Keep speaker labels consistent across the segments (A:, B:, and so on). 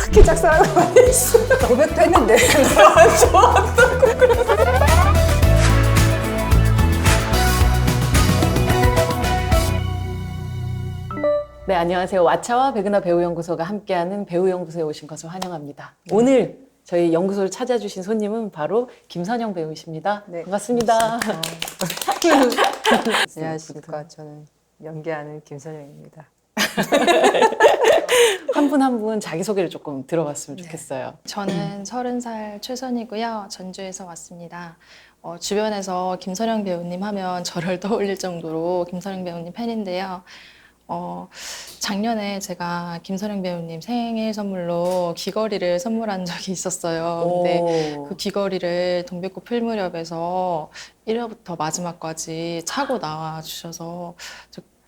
A: 그렇게 짝사랑을 많이 했어. 고백도 했는데 안 좋아한다고 그래서.
B: 네, 안녕하세요. 왓챠와 백은하 배우연구소가 함께하는 배우연구소에 오신 것을 환영합니다. 오늘 저희 연구소를 찾아주신 손님은 바로 김선영 배우이십니다.
A: 네,
B: 반갑습니다.
A: 안녕하십니까. 저는 연기하는 김선영입니다.
B: 한 분 한 분 자기소개를 조금 들어봤으면 좋겠어요.
C: 저는 30살 최선이고요. 전주에서 왔습니다. 주변에서 김선영 배우님 하면 저를 떠올릴 정도로 김선영 배우님 팬인데요. 작년에 제가 김선영 배우님 생일 선물로 귀걸이를 선물한 적이 있었어요. 근데 그 귀걸이를 동백꽃 필 무렵에서 1화부터 마지막까지 차고 나와 주셔서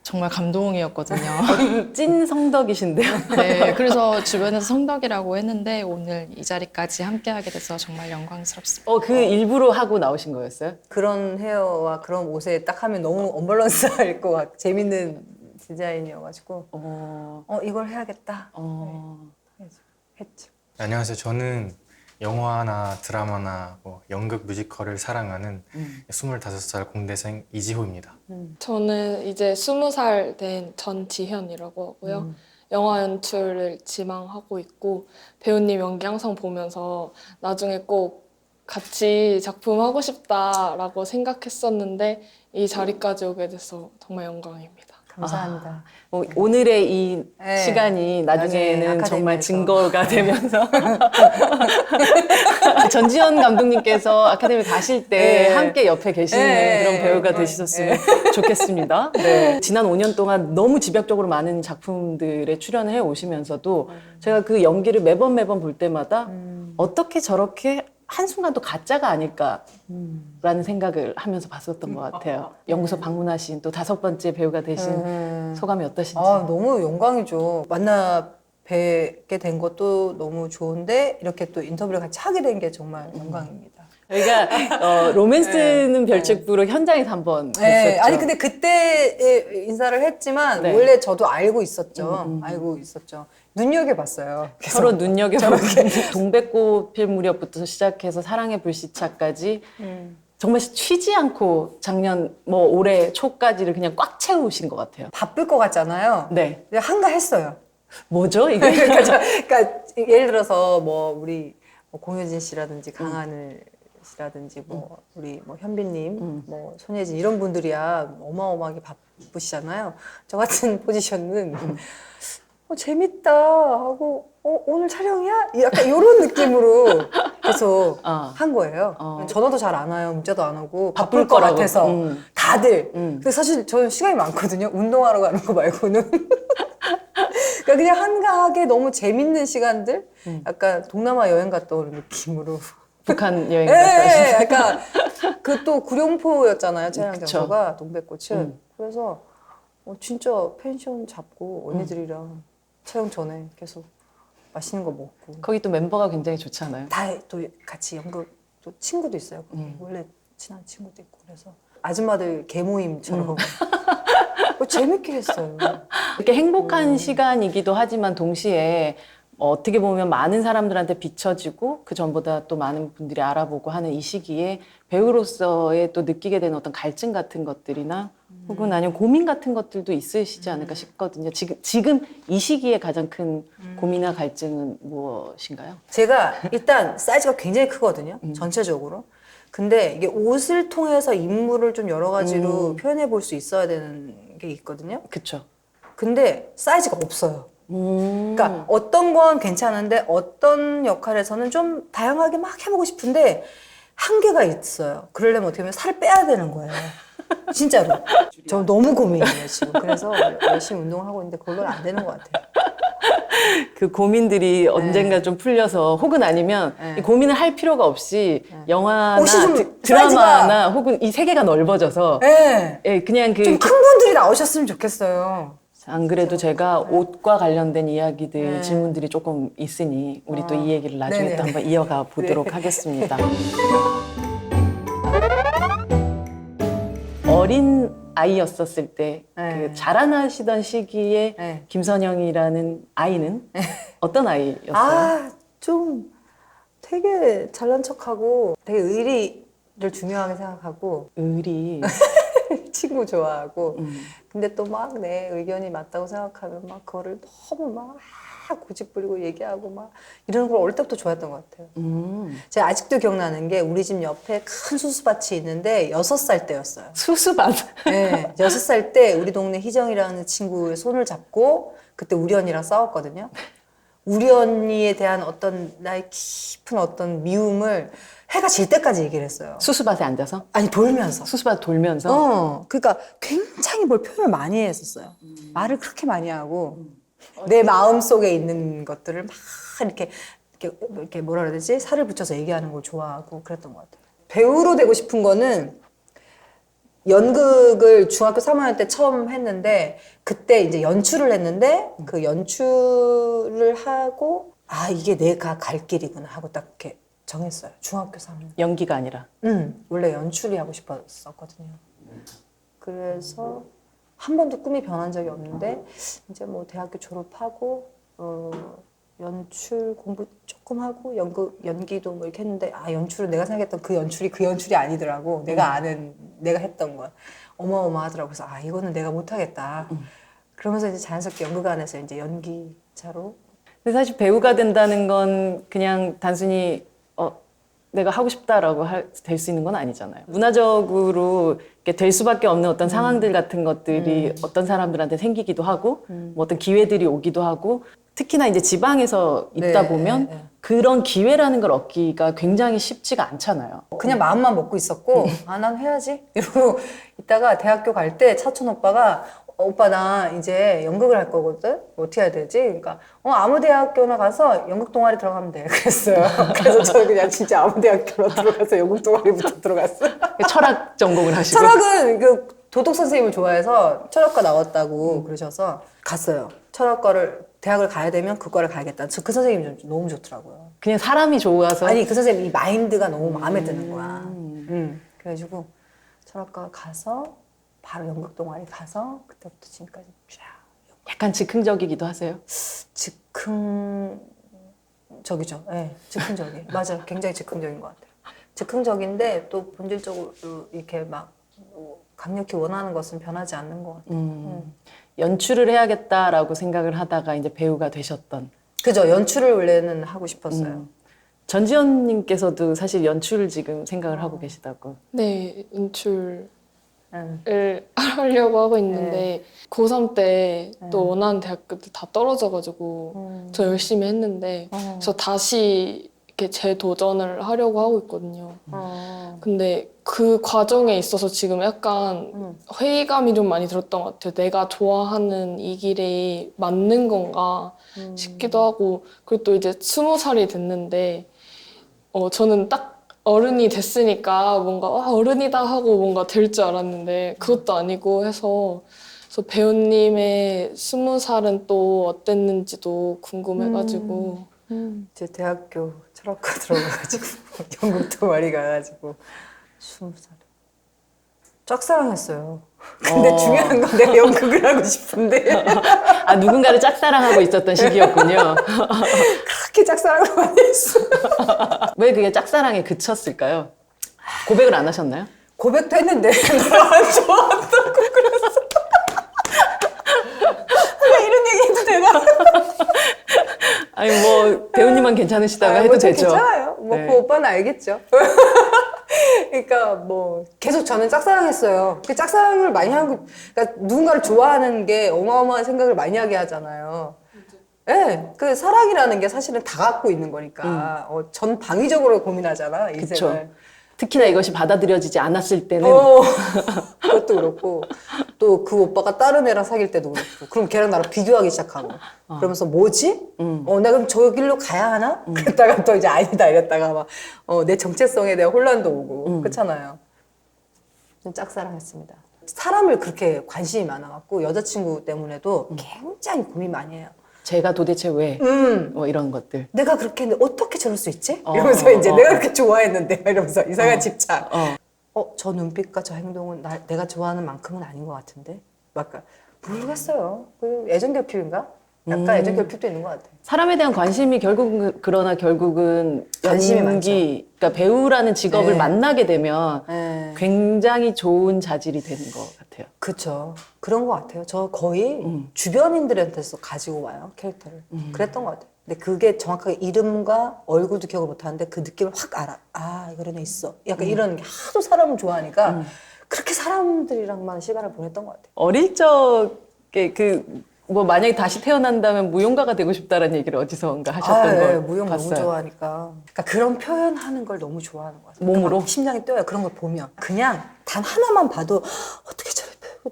C: 정말 감동이었거든요.
B: 찐 성덕이신데요.
C: 네, 그래서 주변에서 성덕이라고 했는데 오늘 이 자리까지 함께하게 돼서 정말 영광스럽습니다.
B: 그 일부러 하고 나오신 거였어요?
A: 그런 헤어와 그런 옷에 딱 하면 너무 언밸런스할 것 같고 재밌는 디자인이어가지고 이걸 해야겠다 했죠.
D: 안녕하세요. 저는 영화나 드라마나 연극 뮤지컬을 사랑하는 25살 공대생 이지호입니다.
E: 저는 이제 20살 된 전지현이라고 하고요. 영화 연출을 지망하고 있고 배우님 연기 항상 보면서 나중에 꼭 같이 작품 하고 싶다라고 생각했었는데 이 자리까지 오게 돼서 정말 영광입니다.
A: 감사합니다.
B: 오늘의 이
A: 네.
B: 시간이 나중에는
A: 나중에
B: 정말
A: 아카데미에서.
B: 증거가 되면서 전지현 감독님께서 아카데미 가실 때
A: 네.
B: 함께 옆에 계시는
A: 네.
B: 그런 배우가
A: 네.
B: 되셨으면 좋겠습니다. 네. 지난 5년 동안 너무 집약적으로 많은 작품들에 출연을 해 오시면서도 제가 그 연기를 매번 볼 때마다 어떻게 저렇게 한순간도 가짜가 아닐까라는 생각을 하면서 봤었던 것 같아요. 연구소 방문하신 또 5번째 배우가 되신 소감이 어떠신지.
A: 너무 영광이죠. 만나 뵙게 된 것도 너무 좋은데 이렇게 또 인터뷰를 같이 하게 된 게 정말 영광입니다.
B: 저희가 로맨스는 별책부로 현장에서 한번
A: 네,
B: 했었죠.
A: 아니 근데 그때 인사를 했지만
B: 네.
A: 원래 저도 알고 있었죠. 알고 있었죠. 눈여겨봤어요. 계속.
B: 서로 눈여겨보고 동백꽃 필 무렵부터 시작해서 사랑의 불시착까지 정말 쉬지 않고 작년 올해 초까지를 그냥 꽉 채우신 것 같아요.
A: 바쁠 것 같잖아요.
B: 네.
A: 근데 한가했어요.
B: 뭐죠 이게?
A: 그러니까 예를 들어서 우리 공효진 씨라든지 강하늘 씨라든지 우리 현빈님, 손예진 이런 분들이야 어마어마하게 바쁘시잖아요. 저 같은 포지션은 재밌다 하고 오늘 촬영이야? 약간 이런 느낌으로 계속 한 거예요. 전화도 잘 안 와요. 문자도 안 오고 바쁠 것
B: 거라고.
A: 같아서 다들. 근데 사실 저는 시간이 많거든요. 운동하러 가는 거 말고는. 그러니까 그냥 한가하게 너무 재밌는 시간들? 약간 동남아 여행 갔다 오는 느낌으로.
B: 북한 여행 갔다 오신.
A: 네, 약간 그 또 구룡포였잖아요. 촬영 장소가 동백꽃은. 그래서 진짜 펜션 잡고 언니들이랑 촬영 전에 계속 맛있는 거 먹고.
B: 거기 또 멤버가 굉장히 좋지 않아요?
A: 다 또 같이 연극 또 친구도 있어요. 거기. 원래 친한 친구도 있고 그래서 아줌마들 개모임처럼 재밌게 했어요.
B: 이렇게 행복한 시간이기도 하지만 동시에 어떻게 보면 많은 사람들한테 비춰지고 그 전보다 또 많은 분들이 알아보고 하는 이 시기에 배우로서의 또 느끼게 되는 어떤 갈증 같은 것들이나 혹은 아니면 고민 같은 것들도 있으시지 않을까 싶거든요. 지금 이 시기에 가장 큰 고민이나 갈증은 무엇인가요?
A: 제가 일단 사이즈가 굉장히 크거든요. 전체적으로. 근데 이게 옷을 통해서 인물을 좀 여러 가지로 표현해 볼 수 있어야 되는 게 있거든요.
B: 그쵸.
A: 근데 사이즈가 없어요. 그러니까 어떤 건 괜찮은데 어떤 역할에서는 좀 다양하게 막 해보고 싶은데 한계가 있어요. 그러려면 어떻게 보면 살을 빼야 되는 거예요. 진짜로. 저 너무 고민이에요 지금. 그래서 열심히 운동을 하고 있는데 그걸로는 안 되는 것 같아요.
B: 그 고민들이 언젠가 좀 풀려서 혹은 아니면 이 고민을 할 필요가 없이 영화나
A: 혹시 좀
B: 드라마나 혹은 이 세계가 넓어져서
A: 네.
B: 그냥
A: 좀 큰 분들이 나오셨으면 좋겠어요.
B: 안 그래도 제가 옷과 관련된 이야기들, 질문들이 조금 있으니 우리 또 이 얘기를 나중에
A: 네네.
B: 또 한번 이어가 보도록 하겠습니다. 어린 아이였었을 때
A: 네.
B: 그 자라나시던 시기에
A: 네.
B: 김선영이라는 아이는 어떤 아이였어요?
A: 아, 좀 되게 잘난 척하고 되게 의리를 중요하게 생각하고
B: 의리.
A: 친구 좋아하고
B: 음.
A: 근데 또 막 내 의견이 맞다고 생각하면 막 그거를 너무 막 고집 부리고 얘기하고 막 이런 걸 어릴 때부터 좋아했던 것 같아요. 제가 아직도 기억나는 게 우리 집 옆에 큰 수수밭이 있는데 6살 때였어요.
B: 수수밭.
A: 네, 6살 때 우리 동네 희정이라는 친구의 손을 잡고 그때 우리 언니랑 싸웠거든요. 우리 언니에 대한 어떤 나의 깊은 어떤 미움을 해가 질 때까지 얘기를 했어요.
B: 수수밭에 앉아서?
A: 아니 돌면서.
B: 수수밭 돌면서?
A: 그러니까 굉장히 뭘 표현을 많이 했었어요. 말을 그렇게 많이 하고 내 마음 속에 있는 것들을 막 이렇게 뭐라 그래야 되지? 살을 붙여서 얘기하는 걸 좋아하고 그랬던 것 같아요. 배우로 되고 싶은 거는 연극을 중학교 3학년 때 처음 했는데 그때 이제 연출을 했는데 그 연출을 하고 아 이게 내가 갈 길이구나 하고 딱 이렇게 정했어요. 중학교 3학년.
B: 연기가 아니라.
A: 원래 연출이 하고 싶었거든요. 그래서 한 번도 꿈이 변한 적이 없는데 이제 뭐 대학교 졸업하고 연출 공부 조금 하고 연기도 뭐 이렇게 했는데 아 연출은 내가 생각했던 그 연출이 아니더라고. 내가 아는 내가 했던 건 어마어마하더라고. 그래서 아 이거는 내가 못하겠다. 그러면서 이제 자연스럽게 연극관에서 이제 연기자로.
B: 근데 사실 배우가 된다는 건 그냥 단순히 내가 하고 싶다라고 될 수 있는 건 아니잖아요. 문화적으로 이렇게 될 수밖에 없는 어떤 상황들 같은 것들이 어떤 사람들한테 생기기도 하고 뭐 어떤 기회들이 오기도 하고 특히나 이제 지방에서 있다
A: 네,
B: 보면
A: 네.
B: 그런 기회라는 걸 얻기가 굉장히 쉽지가 않잖아요.
A: 그냥 마음만 먹고 있었고 아 난 해야지 이러고 있다가 대학교 갈 때 사촌 오빠가 오빠 나 이제 연극을 할 거거든 어떻게 해야 되지? 그러니까 아무 대학교나 가서 연극 동아리 들어가면 돼 그랬어요. 그래서 저는 그냥 진짜 아무 대학교나 들어가서 연극 동아리부터 들어갔어요.
B: 철학 전공을 하시고.
A: 철학은 그 도덕 선생님을 좋아해서 철학과 나왔다고 그러셔서 갔어요. 철학과를 대학을 가야 되면 그과를 가야겠다. 그 선생님이 좀 너무 좋더라고요.
B: 그냥 사람이 좋아서.
A: 아니 그 선생님 이 마인드가 너무 마음에 드는 거야. 그래가지고 철학과 가서 바로 연극 동아리 가서 그때부터 지금까지 쫙
B: 약간 즉흥적이기도 하세요?
A: 즉흥적이죠. 네, 즉흥적이에요. 맞아요. 굉장히 즉흥적인 것 같아요. 즉흥적인데 또 본질적으로 이렇게 막 강력히 원하는 것은 변하지 않는 것 같아요.
B: 연출을 해야겠다라고 생각을 하다가 이제 배우가 되셨던.
A: 그죠. 연출을 원래는 하고 싶었어요.
B: 전지현님께서도 사실 연출을 지금 생각을 하고 계시다고.
E: 네, 연출을
A: 응.
E: 하려고 하고 있는데 고3 때 또
A: 네.
E: 원하는 대학교들 다 떨어져가지고 저 열심히 했는데 그래서 다시 이렇게 재도전을 하려고 하고 있거든요. 근데 그 과정에 있어서 지금 약간 회의감이 좀 많이 들었던 것 같아요. 내가 좋아하는 이 길에 맞는 건가 싶기도 하고 그리고 또 이제 20살이 됐는데 저는 딱 어른이 됐으니까 뭔가 어른이다 하고 뭔가 될 줄 알았는데 그것도 아니고 해서 그래서 배우님의 20살은 또 어땠는지도 궁금해가지고
A: 제 대학교 철학과 들어가가지고 연극 동아리 가가지고 20살 짝사랑했어요. 근데 중요한 건 내가 연극을 하고 싶은데
B: 아, 누군가를 짝사랑하고 있었던 시기였군요.
A: 그렇게 짝사랑을 많이 했어.
B: 왜 그게 짝사랑에 그쳤을까요? 고백을 안 하셨나요?
A: 고백도 했는데 나를 안 좋아한다고 그랬어. 왜 이런 얘기 해도 되나?
B: 아니 뭐 배우님만 괜찮으시다고 해도
A: 뭐
B: 되죠.
A: 괜찮아요. 뭐
B: 네.
A: 그 오빠는 알겠죠. 그러니까 뭐 계속 저는 짝사랑했어요. 그 짝사랑을 많이 하는 거, 그러니까 누군가를 좋아하는 게 어마어마한 생각을 많이 하게 하잖아요. 예, 네, 그 사랑이라는 게 사실은 다 갖고 있는 거니까 전 방위적으로 고민하잖아 인생을.
B: 그쵸. 특히나 이것이 받아들여지지 않았을 때는
A: 그것도 그렇고 또 그 오빠가 다른 애랑 사귈 때도 그렇고 그럼 걔랑 나랑 비교하기 시작하고 그러면서 뭐지? 내가 그럼 저 길로 가야 하나? 그랬다가 또 이제 아니다 이랬다가 막 내 정체성에 대한 혼란도 오고 그렇잖아요. 좀 짝사랑했습니다. 사람을 그렇게 관심이 많아갖고 여자친구 때문에도 굉장히 고민 많이 해요.
B: 제가 도대체 왜? 뭐 이런 것들.
A: 내가 그렇게 했는데 어떻게 저럴 수 있지? 이러면서 이제 내가 그렇게 좋아했는데 이러면서 이상한 집착. 저 눈빛과 저 행동은 내가 좋아하는 만큼은 아닌 것 같은데? 막 모르겠어요. 그 애정결핍인가? 약간 애정결핍도 있는 것 같아요.
B: 사람에 대한 관심이 그러나 결국은
A: 관심이
B: 연기, 그러니까 배우라는 직업을
A: 네.
B: 만나게 되면
A: 네.
B: 굉장히 좋은 자질이 되는 것 같아요.
A: 그쵸. 그런 것 같아요. 저 거의 주변인들한테서 가지고 와요, 캐릭터를. 그랬던 것 같아요. 근데 그게 정확하게 이름과 얼굴도 기억을 못 하는데 그 느낌을 확 알아. 아, 이런 애 있어. 약간 이런 게 하도 사람을 좋아하니까 그렇게 사람들이랑만 시간을 보냈던 것 같아요.
B: 어릴 적에 뭐 만약에 다시 태어난다면 무용가가 되고 싶다라는 얘기를 어디선가 하셨던 걸
A: 무용
B: 봤어요.
A: 너무 좋아하니까. 그러니까 그런 표현하는 걸 너무 좋아하는 것 같아요.
B: 몸으로?
A: 그러니까 막 심장이 뛰어요. 그런 걸 보면. 그냥 단 하나만 봐도 어떻게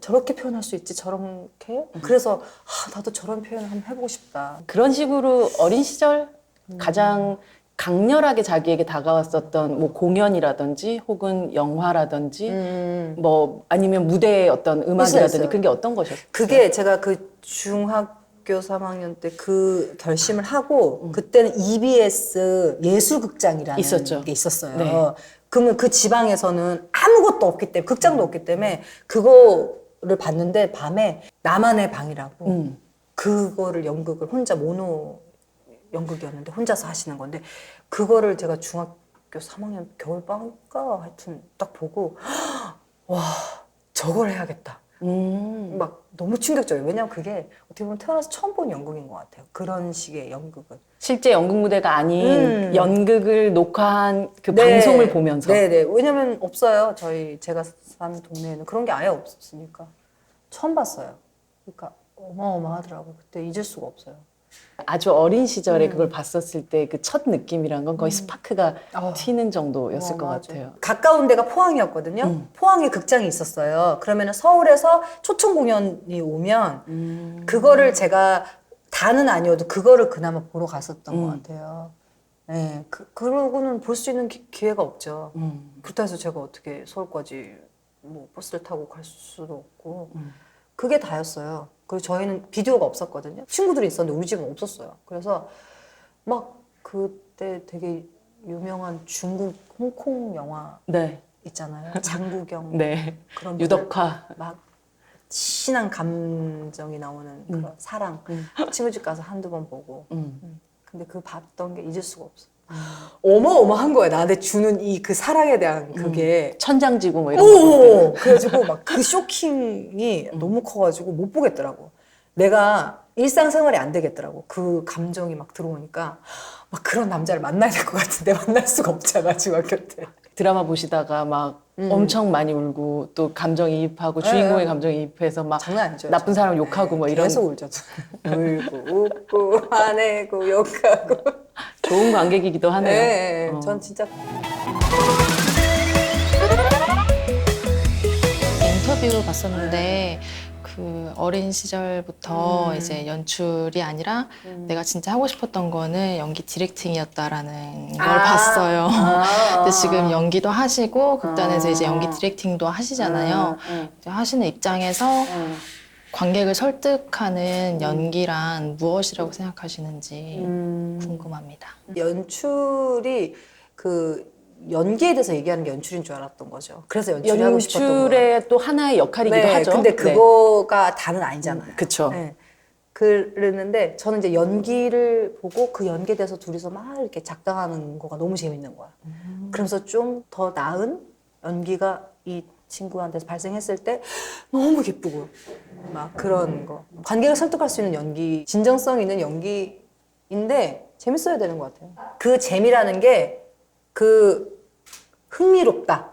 A: 저렇게 표현할 수 있지? 저렇게? 그래서 나도 저런 표현을 한번 해보고 싶다.
B: 그런 식으로 어린 시절 가장 강렬하게 자기에게 다가왔었던 뭐 공연이라든지 혹은 영화라든지 뭐 아니면 무대의 어떤 음악이라든지
A: 있어요.
B: 그게 어떤 것이었어요?
A: 그게 제가 그 중학교 3학년 때 그 결심을 하고 그때는 EBS 예술극장이라는
B: 있었죠.
A: 게 있었어요.
B: 네.
A: 그러면 그 지방에서는 아무것도 없기 때문에 극장도 없기 때문에 그거를 봤는데 밤에 나만의 방이라고 그거를 연극을 혼자 모노 연극이었는데 혼자서 하시는 건데 그거를 제가 중학교 3학년 겨울방학인가 하여튼 딱 보고 와 저걸 해야겠다. 막 너무 충격적이에요. 왜냐면 그게 어떻게 보면 태어나서 처음 본 연극인 것 같아요. 그런 식의 연극은.
B: 실제 연극 무대가 아닌 연극을 녹화한 그
A: 네.
B: 방송을 보면서
A: 네네. 왜냐면 없어요. 제가 사는 동네에는 그런 게 아예 없으니까. 처음 봤어요. 그러니까 어마어마하더라고요. 그때 잊을 수가 없어요.
B: 아주 어린 시절에 그걸 봤었을 때 그 첫 느낌이란 건 거의 스파크가 튀는 정도였을 것
A: 어마어마하죠.
B: 같아요.
A: 가까운 데가 포항이었거든요. 포항에 극장이 있었어요. 그러면 서울에서 초청 공연이 오면 그거를 제가 다는 아니어도 그거를 그나마 보러 갔었던 것 같아요. 네, 그러고는 볼 수 있는 기회가 없죠. 그렇다 해서 제가 어떻게 서울까지 뭐 버스를 타고 갈 수도 없고 그게 다였어요. 그리고 저희는 비디오가 없었거든요. 친구들이 있었는데 우리 집은 없었어요. 그래서 막 그때 되게 유명한 중국 홍콩 영화
B: 네.
A: 있잖아요. 장국영
B: 네.
A: 그런
B: 유덕화.
A: 분들 막 진한 감정이 나오는 그런 사랑 친구 집 가서 한두 번 보고 근데 그 봤던 게 잊을 수가 없어. 어마어마한 거야 나한테 주는 이 그 사랑에 대한 그게
B: 천장지구 뭐 이런 거.
A: 오 그래가지고 막 그 쇼킹이 너무 커가지고 못 보겠더라고. 내가 일상생활이 안 되겠더라고. 그 감정이 막 들어오니까 막 그런 남자를 만나야 될 것 같은데 만날 수가 없잖아 중학교 때.
B: 드라마 보시다가 막 엄청 많이 울고 또 감정이입하고 주인공의 감정이입해서 막
A: 장난 아니죠.
B: 나쁜 사람 욕하고 뭐 이런
A: 계속 울죠. 울고 웃고 화내고 욕하고.
B: 좋은 관객이기도 하네요.
A: 네, 전 진짜
C: 인터뷰 봤었는데 그 어린 시절부터 이제 연출이 아니라 내가 진짜 하고 싶었던 거는 연기 디렉팅이었다라는 걸 봤어요. 근데 지금 연기도 하시고 극단에서 이제 연기 디렉팅도 하시잖아요. 이제 하시는 입장에서 관객을 설득하는 연기란 무엇이라고 생각하시는지 궁금합니다.
A: 연출이 그 연기에 대해서 얘기하는 게 연출인 줄 알았던 거죠. 그래서 연출이 하고 싶었던 거예요.
B: 연출의 또 하나의 역할이기도
A: 네,
B: 하죠.
A: 근데 그거가 다는 아니잖아요.
B: 그쵸.
A: 네. 그랬는데 저는 이제 연기를 보고 그 연기에 대해서 둘이서 막 이렇게 작당하는 거가 너무 재밌는 거야. 그러면서 좀 더 나은 연기가 이 친구한테서 발생했을 때 너무 기쁘고 막 그런 거. 관객을 설득할 수 있는 연기, 진정성 있는 연기인데 재밌어야 되는 것 같아요. 그 재미라는 게 그 흥미롭다.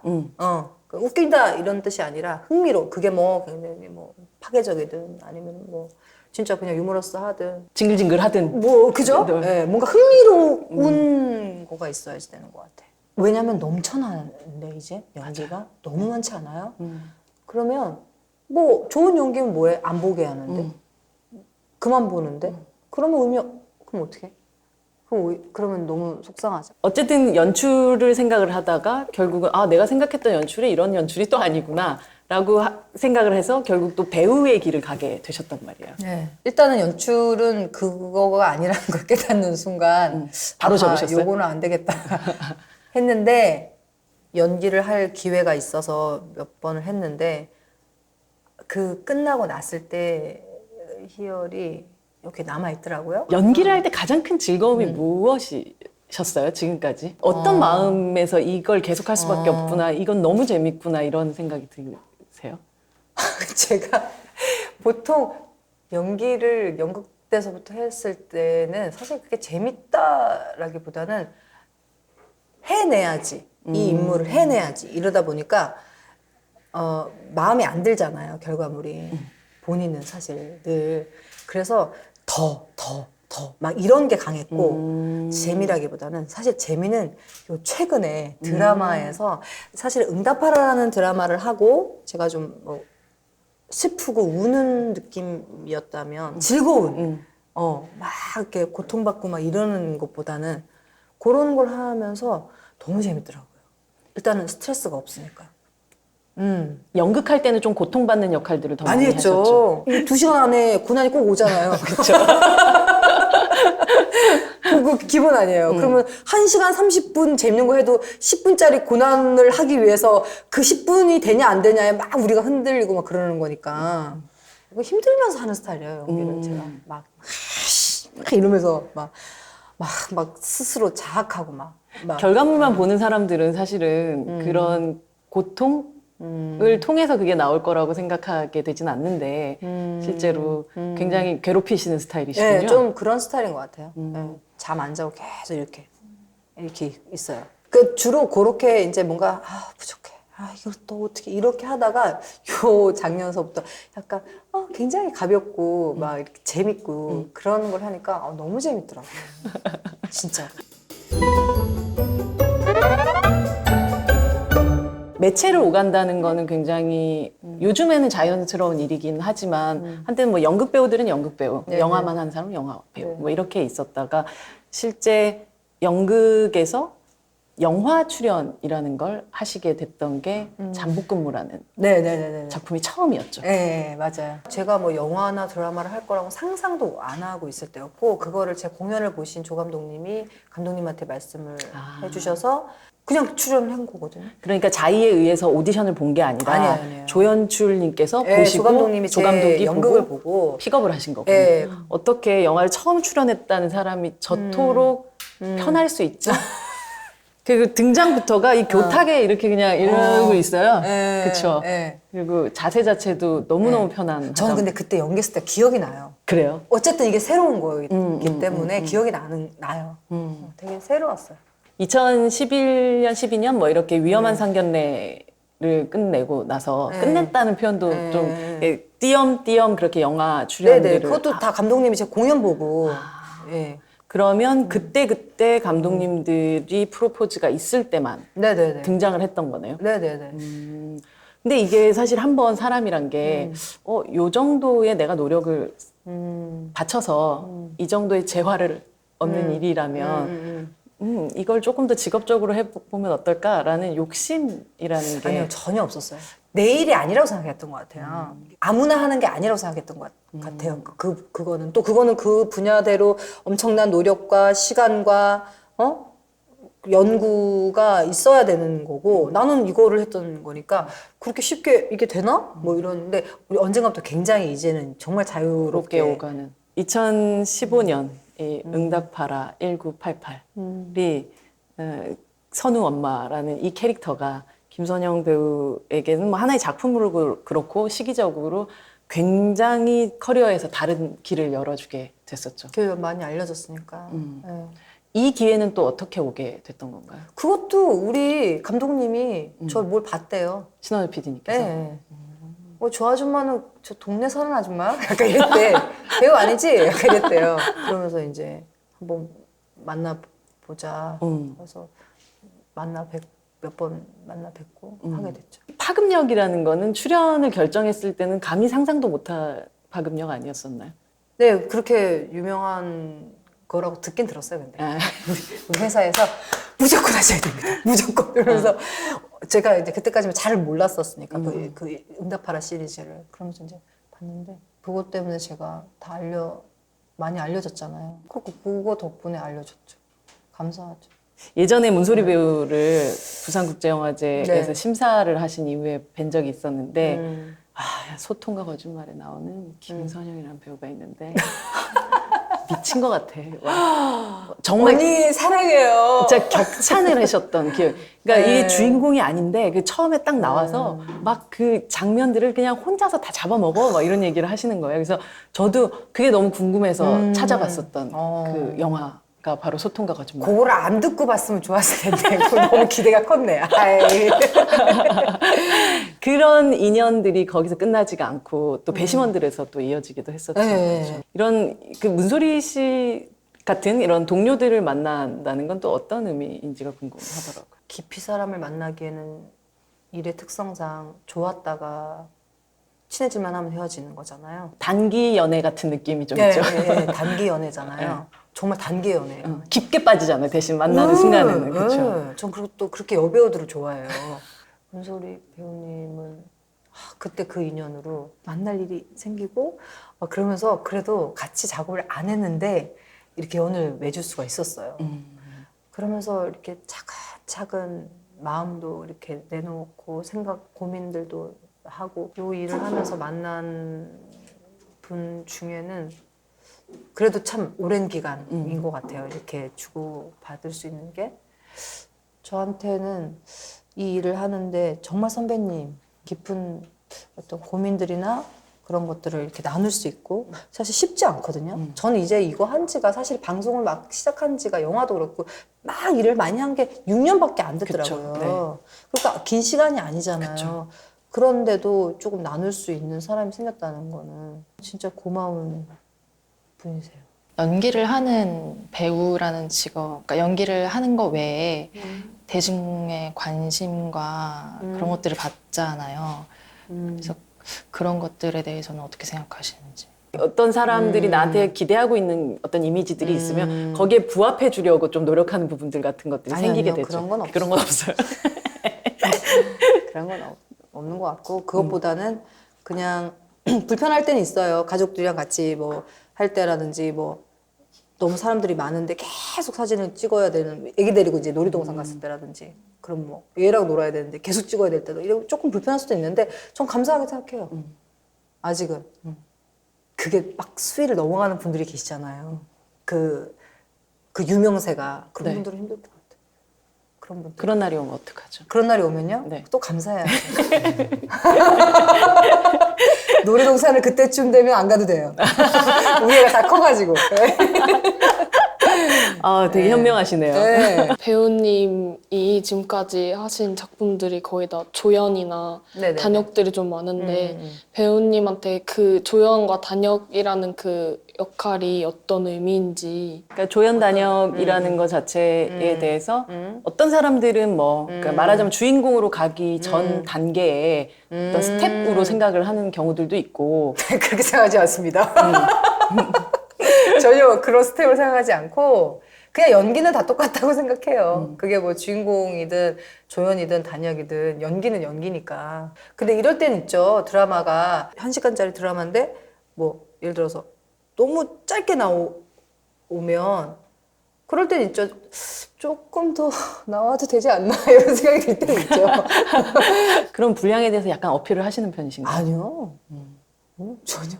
A: 그 웃긴다 이런 뜻이 아니라 흥미로. 그게 뭐 굉장히 뭐 파괴적이든 아니면 뭐 진짜 그냥 유머러스하든
B: 징글징글 하든.
A: 뭐 그죠?
B: 네.
A: 네, 뭔가 흥미로운 거가 있어야지 되는 것 같아. 왜냐면 넘쳐나는데 이제 연기가 너무 많지 않아요? 그러면 뭐 좋은 연기는 뭐해? 안 보게 하는데 그만 보는데 그러면 그럼 어떻게? 그러면 너무 속상하죠.
B: 어쨌든 연출을 생각을 하다가 결국은 내가 생각했던 연출이 이런 연출이 또 아니구나 라고 생각을 해서 결국 또 배우의 길을 가게 되셨단 말이에요.
A: 네. 일단은 연출은 그거가 아니라는 걸 깨닫는 순간
B: 바로 접으셨어요?
A: 요거는 안 되겠다 했는데 연기를 할 기회가 있어서 몇 번을 했는데 그 끝나고 났을 때 희열이 이렇게 남아 있더라고요.
B: 연기를 할 때 가장 큰 즐거움이 무엇이셨어요? 지금까지? 어떤 마음에서 이걸 계속할 수밖에 없구나, 이건 너무 재밌구나 이런 생각이 드세요?
A: 제가 보통 연기를 연극대에서부터 했을 때는 사실 그게 재밌다라기보다는 해내야지, 이 인물을 해내야지 이러다 보니까 마음에 안 들잖아요, 결과물이. 본인은 사실 늘. 그래서 더 막 이런 게 강했고 재미라기보다는 사실 재미는 요 최근에 드라마에서 사실 응답하라라는 드라마를 하고 제가 좀 뭐 슬프고 우는 느낌이었다면 즐거운 막 이렇게 고통받고 막 이러는 것보다는 그런 걸 하면서 너무 재밌더라고요. 일단은 스트레스가 없으니까.
B: 연극할 때는 좀 고통받는 역할들을 더
A: 많이
B: 많이 하셨죠.
A: 했죠. 2시간 안에 고난이 꼭 오잖아요. 그렇죠. 그거 기본 아니에요. 그러면 1시간 30분 재밌는 거 해도 10분짜리 고난을 하기 위해서 그 10분이 되냐 안 되냐에 막 우리가 흔들리고 막 그러는 거니까. 이거 힘들면서 하는 스타일이에요, 연기를. 제가 막 이러면서 막 스스로 자학하고 막.
B: 결과물만 보는 사람들은 사실은 그런 고통을 통해서 그게 나올 거라고 생각하게 되진 않는데 실제로 굉장히 괴롭히시는 스타일이시군요.
A: 네, 좀 그런 스타일인 것 같아요. 네, 잠 안 자고 계속 이렇게 있어요. 그 주로 그렇게 이제 뭔가 부족해. 이걸 또 어떻게 이렇게 하다가 요 작년서부터 약간 굉장히 가볍고 막 이렇게 재밌고 그런 걸 하니까 너무 재밌더라고요. 진짜.
B: 매체를 오간다는 거는 굉장히 요즘에는 자연스러운 일이긴 하지만 한때는 뭐 연극 배우들은 연극 배우,
A: 네네.
B: 영화만 하는 사람은 영화 배우
A: 네.
B: 뭐 이렇게 있었다가 실제 연극에서 영화 출연이라는 걸 하시게 됐던 게 잠복근무라는
A: 네네네네.
B: 작품이 처음이었죠.
A: 네, 맞아요. 제가 뭐 영화나 드라마를 할 거라고 상상도 안 하고 있을 때였고, 그거를 제 공연을 보신 조 감독님이 감독님한테 말씀을 해주셔서 그냥 출연을 한 거거든요.
B: 그러니까 자의에 의해서 오디션을 본 게 아니라
A: 아니에요.
B: 조연출님께서
A: 네,
B: 보시고
A: 조 감독님이
B: 조
A: 제
B: 감독이
A: 연극을
B: 보고
A: 보고
B: 픽업을 하신 거군요.
A: 네.
B: 어떻게 영화를 처음 출연했다는 사람이 저토록 편할 수 있죠? 그 등장부터가 이 교탁에 이렇게 그냥 이러고 있어요. 그렇죠.
A: 네.
B: 그리고 자세 자체도 너무너무 편한.
A: 저는 근데 그때 연기했을 때 기억이 나요.
B: 그래요.
A: 어쨌든 이게 새로운 거기 때문에 기억이 나요. 되게 새로웠어요.
B: 2011년, 12년 뭐 이렇게 위험한 상견례를 끝내고 나서
A: 네.
B: 끝냈다는 표현도
A: 네.
B: 좀 띄엄띄엄 그렇게 영화
A: 네네.
B: 출연들을
A: 그것도 다 감독님이 제 공연 보고. 예.
B: 그러면 그때 감독님들이 프로포즈가 있을 때만
A: 네네네.
B: 등장을 했던 거네요.
A: 네네네.
B: 근데 이게 사실 한 번 사람이란 게 요 정도의 내가 노력을 바쳐서 이 정도의 재화를 얻는 일이라면 이걸 조금 더 직업적으로 해보면 어떨까라는 욕심이라는 게
A: 아니요, 전혀 없었어요. 내 일이 아니라고 생각했던 것 같아요. 아무나 하는 게 아니라고 생각했던 것 같아요. 그거는 그 분야대로 엄청난 노력과 시간과 연구가 있어야 되는 거고 나는 이거를 했던 거니까 그렇게 쉽게 이게 되나? 뭐 이러는데 우리 언젠가부터 굉장히 이제는 정말 자유롭게
B: 그렇게 오가는 2015년 이 응답하라 1988이 선우 엄마라는 이 캐릭터가 김선영 배우에게는 뭐 하나의 작품으로 그렇고 시기적으로 굉장히 커리어에서 다른 길을 열어주게 됐었죠.
A: 그 많이 알려졌으니까. 네.
B: 이 기회는 또 어떻게 오게 됐던 건가요?
A: 그것도 우리 감독님이 저 뭘 봤대요.
B: 신원일 PD님께서.
A: 네. 저 아줌마는 저 동네 사는 아줌마? 약간 이랬대. 배우 아니지? 약간 이랬대요. 그러면서 이제 한번 만나보자. 그래서 몇 번 만나 뵙고 하게 됐죠.
B: 파급력이라는 거는 출연을 결정했을 때는 감히 상상도 못할 파급력 아니었었나요?
A: 네, 그렇게 유명한 거라고 듣긴 들었어요, 근데. 우리 회사에서 무조건 하셔야 됩니다. 무조건. 그러면서 제가 이제 그때까지는 잘 몰랐었으니까 그 응답하라 시리즈를. 그러면서 이제 봤는데 그것 때문에 제가 많이 알려졌잖아요. 그거 덕분에 알려졌죠. 감사하죠.
B: 예전에 문소리 배우를 부산국제영화제에서
A: 네.
B: 심사를 하신 이후에 뵌 적이 있었는데 소통과 거짓말에 나오는 김선영이라는 배우가 있는데 미친 것 같아. 와. 정말
A: 언니 사랑해요.
B: 진짜 격찬을 하셨던 기억. 그러니까
A: 네.
B: 이게 주인공이 아닌데 그 처음에 딱 나와서 막 그 장면들을 그냥 혼자서 다 잡아먹어 막 이런 얘기를 하시는 거예요. 그래서 저도 그게 너무 궁금해서 찾아봤었던 그 영화가 바로 소통과 거짓말.
A: 그거를 안 듣고 봤으면 좋았을 텐데 그거 너무 기대가 컸네. 아이.
B: 그런 인연들이 거기서 끝나지가 않고 또 배심원들에서 또 이어지기도 했었죠.
A: 네.
B: 그렇죠. 이런 그 문소리 씨 같은 이런 동료들을 만난다는 건 또 어떤 의미인지가 궁금하더라고요.
A: 깊이 사람을 만나기에는 일의 특성상 좋았다가 친해질만 하면 헤어지는 거잖아요.
B: 단기 연애 같은 느낌이 좀 있죠.
A: 네, 단기 연애잖아요. 정말 단기 연애예요.
B: 깊게 빠지잖아요. 대신 만나는 순간에는. 그렇죠.
A: 전 그리고 또 그렇게 여배우들을 좋아해요. 문소리 배우님은 그때 그 인연으로 만날 일이 생기고 그러면서 그래도 같이 작업을 안 했는데 이렇게 연을 맺을 수가 있었어요. 그러면서 이렇게 차근차근 마음도 이렇게 내놓고 생각 고민들도 하고 이 일을 하면서 만난 분 중에는 그래도 참 오랜 기간인 것 같아요. 이렇게 주고 받을 수 있는 게 저한테는 이 일을 하는데 정말 선배님 깊은 어떤 고민들이나 그런 것들을 이렇게 나눌 수 있고 사실 쉽지 않거든요. 저는 이제 이거 한 지가 사실 방송을 막 시작한 지가 영화도 그렇고 막 일을 많이 한 게 6년밖에 안 됐더라고요.
B: 그쵸, 네.
A: 그러니까 긴 시간이 아니잖아요.
B: 그쵸.
A: 그런데도 조금 나눌 수 있는 사람이 생겼다는 거는 진짜 고마운 분이세요.
C: 연기를 하는 배우라는 직업, 그러니까 연기를 하는 거 외에 대중의 관심과 그런 것들을 받잖아요. 그래서 그런 것들에 대해서는 어떻게 생각하시는지.
B: 어떤 사람들이 나한테 기대하고 있는 어떤 이미지들이 있으면 거기에 부합해 주려고 좀 노력하는 부분들 같은 것들이
A: 아니,
B: 생기게
A: 아니요.
B: 되죠.
A: 그런 건 없어요.
B: 그런 건 없어요.
A: 그런 건 없는 것 같고 그것보다는 그냥 불편할 때는 있어요. 가족들이랑 같이 뭐 할 때라든지 뭐 너무 사람들이 많은데 계속 사진을 찍어야 되는 애기 데리고 이제 놀이동산 갔을 때라든지 그럼 뭐 얘랑 놀아야 되는데 계속 찍어야 될 때도 이런 조금 불편할 수도 있는데 전 감사하게 생각해요. 아직은 그게 막 수위를 넘어가는 분들이 계시잖아요. 그 유명세가 그런
B: 네.
A: 분들은 힘들 것 같아요. 그런 분들.
B: 그런 날이 오면 어떡하죠?
A: 그런 날이 오면요?
B: 네.
A: 또 감사해야죠. 놀이동산을 그때쯤 되면 안 가도 돼요. 우리 애가 다 커가지고.
B: 아, 되게 현명하시네요.
A: 네.
E: 배우님이 지금까지 하신 작품들이 거의 다 조연이나
A: 네네.
E: 단역들이 좀 많은데 배우님한테 그 조연과 단역이라는 그 역할이 어떤 의미인지
B: 그러니까 조연 단역이라는 것 자체에 대해서 어떤 사람들은 뭐 그러니까 말하자면 주인공으로 가기 전 단계에 어떤 스텝으로 생각을 하는 경우들도 있고
A: 그렇게 생각하지 않습니다. 전혀 그런 스텝을 생각하지 않고 그냥 연기는 다 똑같다고 생각해요. 그게 뭐 주인공이든 조연이든 단역이든 연기는 연기니까. 근데 이럴 땐 있죠. 드라마가 1시간짜리 드라마인데 뭐 예를 들어서 너무 짧게 나오면 그럴 땐 있죠. 조금 더 나와도 되지 않나 이런 생각이 들 때는 있죠.
B: 그런 분량에 대해서 약간 어필을 하시는 편이신가요?
A: 아니요. 전혀.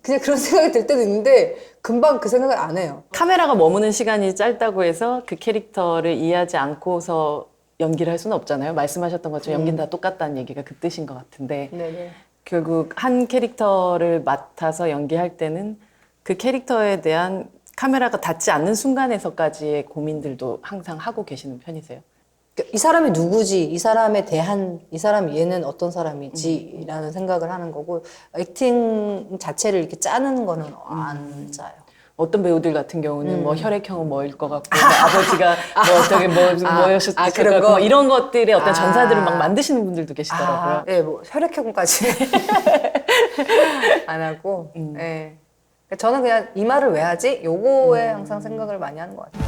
A: 그냥 그런 생각이 들 때도 있는데 금방 그 생각을 안 해요.
B: 카메라가 머무는 시간이 짧다고 해서 그 캐릭터를 이해하지 않고서 연기를 할 수는 없잖아요. 말씀하셨던 것처럼 연기는 다 똑같다는 얘기가 그 뜻인 것 같은데
A: 네네.
B: 결국 한 캐릭터를 맡아서 연기할 때는 그 캐릭터에 대한 카메라가 닿지 않는 순간에서까지의 고민들도 항상 하고 계시는 편이세요?
A: 이 사람이 누구지, 이 사람에 대한, 이 사람 얘는 어떤 사람이지 라는 생각을 하는 거고 액팅 자체를 이렇게 짜는 거는 안 짜요.
B: 어떤 배우들 같은 경우는 뭐 혈액형은 뭐일 것 같고 뭐 아버지가 뭐 저기 뭐였을 것
A: 그런
B: 같고
A: 거?
B: 뭐 이런 것들의 어떤 전사들을 막 만드시는 분들도 계시더라고요.
A: 네, 뭐 혈액형까지 안 하고. 네. 저는 그냥 이 말을 왜 하지? 요거에 항상 생각을 많이 하는 것 같아요.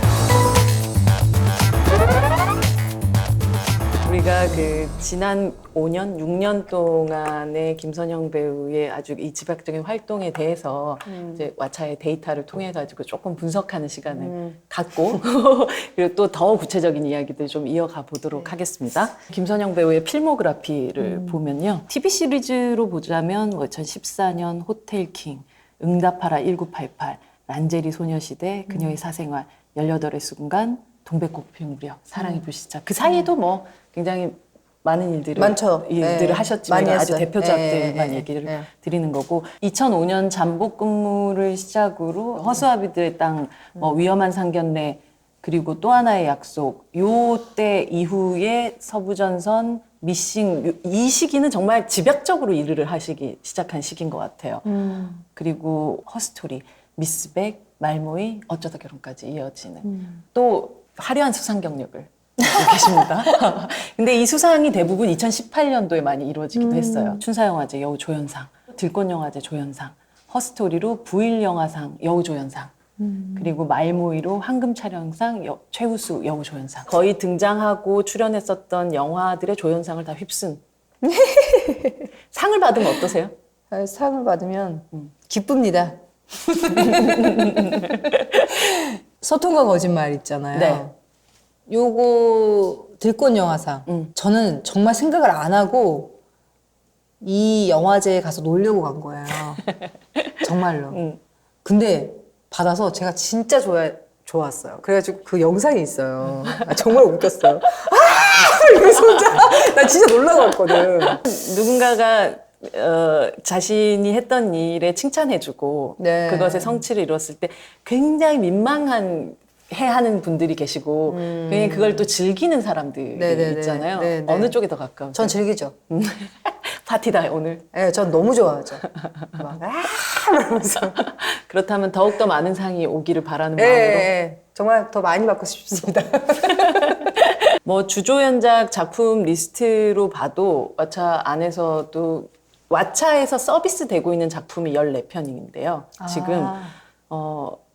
B: 우리가 그 지난 5년, 6년 동안의 김선영 배우의 아주 이 집약적인 활동에 대해서 이제 왓챠의 데이터를 통해 가지고 조금 분석하는 시간을 갖고 그리고 또 더 구체적인 이야기들 좀 이어가 보도록 하겠습니다. 김선영 배우의 필모그래피를 보면요. TV 시리즈로 보자면 2014년 호텔킹, 응답하라 1988, 란제리 소녀시대, 그녀의 사생활, 18의 순간, 동백꽃필 무렵, 사랑의 불시착. 그 사이에도 뭐 굉장히 많은
A: 많죠.
B: 일들을
A: 네.
B: 하셨지만
A: 많이
B: 아주
A: 했어요.
B: 대표작들만
A: 네.
B: 얘기를
A: 네.
B: 드리는 거고 2005년 잠복 근무를 시작으로 허수아비들의 땅, 뭐 위험한 상견례 그리고 또 하나의 약속 요때 이후에 서부전선 미싱 이 시기는 정말 집약적으로 일을 하시기 시작한 시기인 것 같아요. 그리고 허스토리, 미스백, 말모이, 어쩌다 결혼까지 이어지는 또 화려한 수상 경력을 갖고 계십니다. 근데 이 수상이 대부분 2018년도에 많이 이루어지기도 했어요. 춘사영화제 여우 조연상, 들꽃영화제 조연상, 허스토리로 부일영화상 여우 조연상, 그리고 말모이로 황금촬영상 최우수 여우 조연상. 거의 등장하고 출연했었던 영화들의 조연상을 다 휩쓴. 상을 받으면 어떠세요?
A: 상을 받으면 기쁩니다. 소통과 거짓말 있잖아요.
B: 네.
A: 요거 들꽃 영화상. 저는 정말 생각을 안 하고 이 영화제에 가서 놀려고 간 거예요. 정말로. 근데 받아서 제가 진짜 좋았어요. 그래가지고 그 영상이 있어요. 정말 웃겼어요. 이러면서 혼자 나 진짜 놀라고 왔거든.
B: 누군가가 자신이 했던 일에 칭찬해주고
A: 네.
B: 그것의 성취를 이뤘을 때 굉장히 민망한 해하는 분들이 계시고 그냥 그걸 또 즐기는 사람들이
A: 네네네.
B: 있잖아요.
A: 네네.
B: 어느 쪽이 더 가까우세요?
A: 전 즐기죠.
B: 파티다 오늘.
A: 네, 전 너무 좋아하죠. 막, 이러면서.
B: 그렇다면 더욱더 많은 상이 오기를 바라는
A: 예,
B: 마음으로
A: 예, 정말 더 많이 받고 싶습니다.
B: 뭐 주조연작 작품 리스트로 봐도 왓챠 안에서도 왓챠에서 서비스 되고 있는 작품이 14편인데요. 지금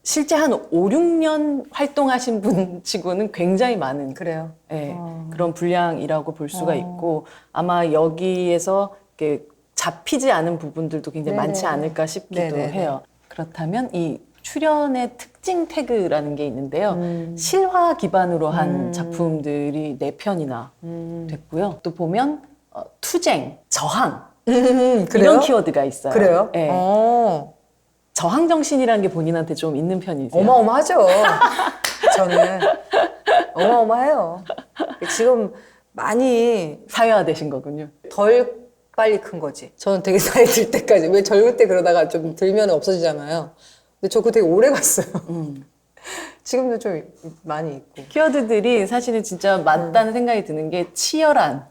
B: 실제 한 5, 6년 활동하신 분 치고는 굉장히 많은
A: 그래요.
B: 예, 그런 분량이라고 볼 수가 있고 아마 여기에서 이렇게 잡히지 않은 부분들도 굉장히
A: 네네.
B: 많지 않을까 싶기도
A: 네네네.
B: 해요. 그렇다면 이 출연의 특징 태그라는 게 있는데요. 실화 기반으로 한 작품들이 4편이나 됐고요. 또 보면 투쟁, 저항
A: 그래요?
B: 이런 키워드가 있어요.
A: 그래요?
B: 예. 저항 정신이라는 게 본인한테 좀 있는 편이세요?
A: 어마어마하죠. 저는 어마어마해요. 지금 많이
B: 사회화되신 거군요.
A: 덜 빨리 큰 거지. 저는 되게 나이 들 때까지 왜 젊을 때 그러다가 좀 들면 없어지잖아요. 근데 저 그거 되게 오래 갔어요. 지금도 좀 많이 있고.
B: 키워드들이 사실은 진짜 맞다는 생각이 드는 게 치열한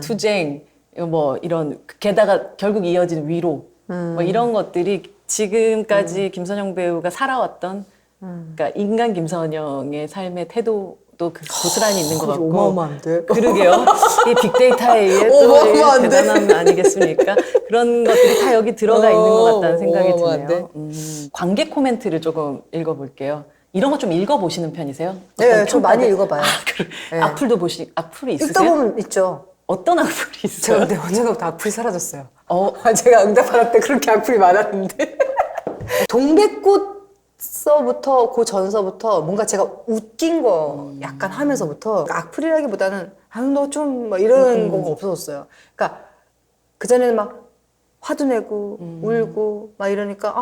B: 투쟁, 뭐 이런 게다가 결국 이어지는 위로 뭐 이런 것들이 지금까지 김선영 배우가 살아왔던 그러니까 인간 김선영의 삶의 태도도 고스란히 있는 것 같고
A: 어마어마한데?
B: 그러게요. 이 빅데이터에 의해 또
A: 어마어마한데?
B: 대단함 아니겠습니까? 그런 것들이 다 여기 들어가 있는 것 같다는 생각이
A: 어마어마한데?
B: 드네요. 관객 코멘트를 조금 읽어볼게요. 이런 거 좀 읽어보시는 편이세요?
A: 네,
B: 어떤
A: 저 많이
B: 평가들?
A: 읽어봐요. 네.
B: 악플도 악플이 있으세요?
A: 읽다 보면 있죠.
B: 어떤 악플이 있어요?
A: 제가 근데 언젠가부터 악플이 사라졌어요. 제가 응답받을 때 그렇게 악플이 많았는데. 동백꽃서부터, 그 전서부터 뭔가 제가 웃긴 거 약간 하면서부터 악플이라기보다는 아유, 너 좀 막 이런 거가 없어졌어요. 그러니까 그전에는 막 화도 내고 울고 막 이러니까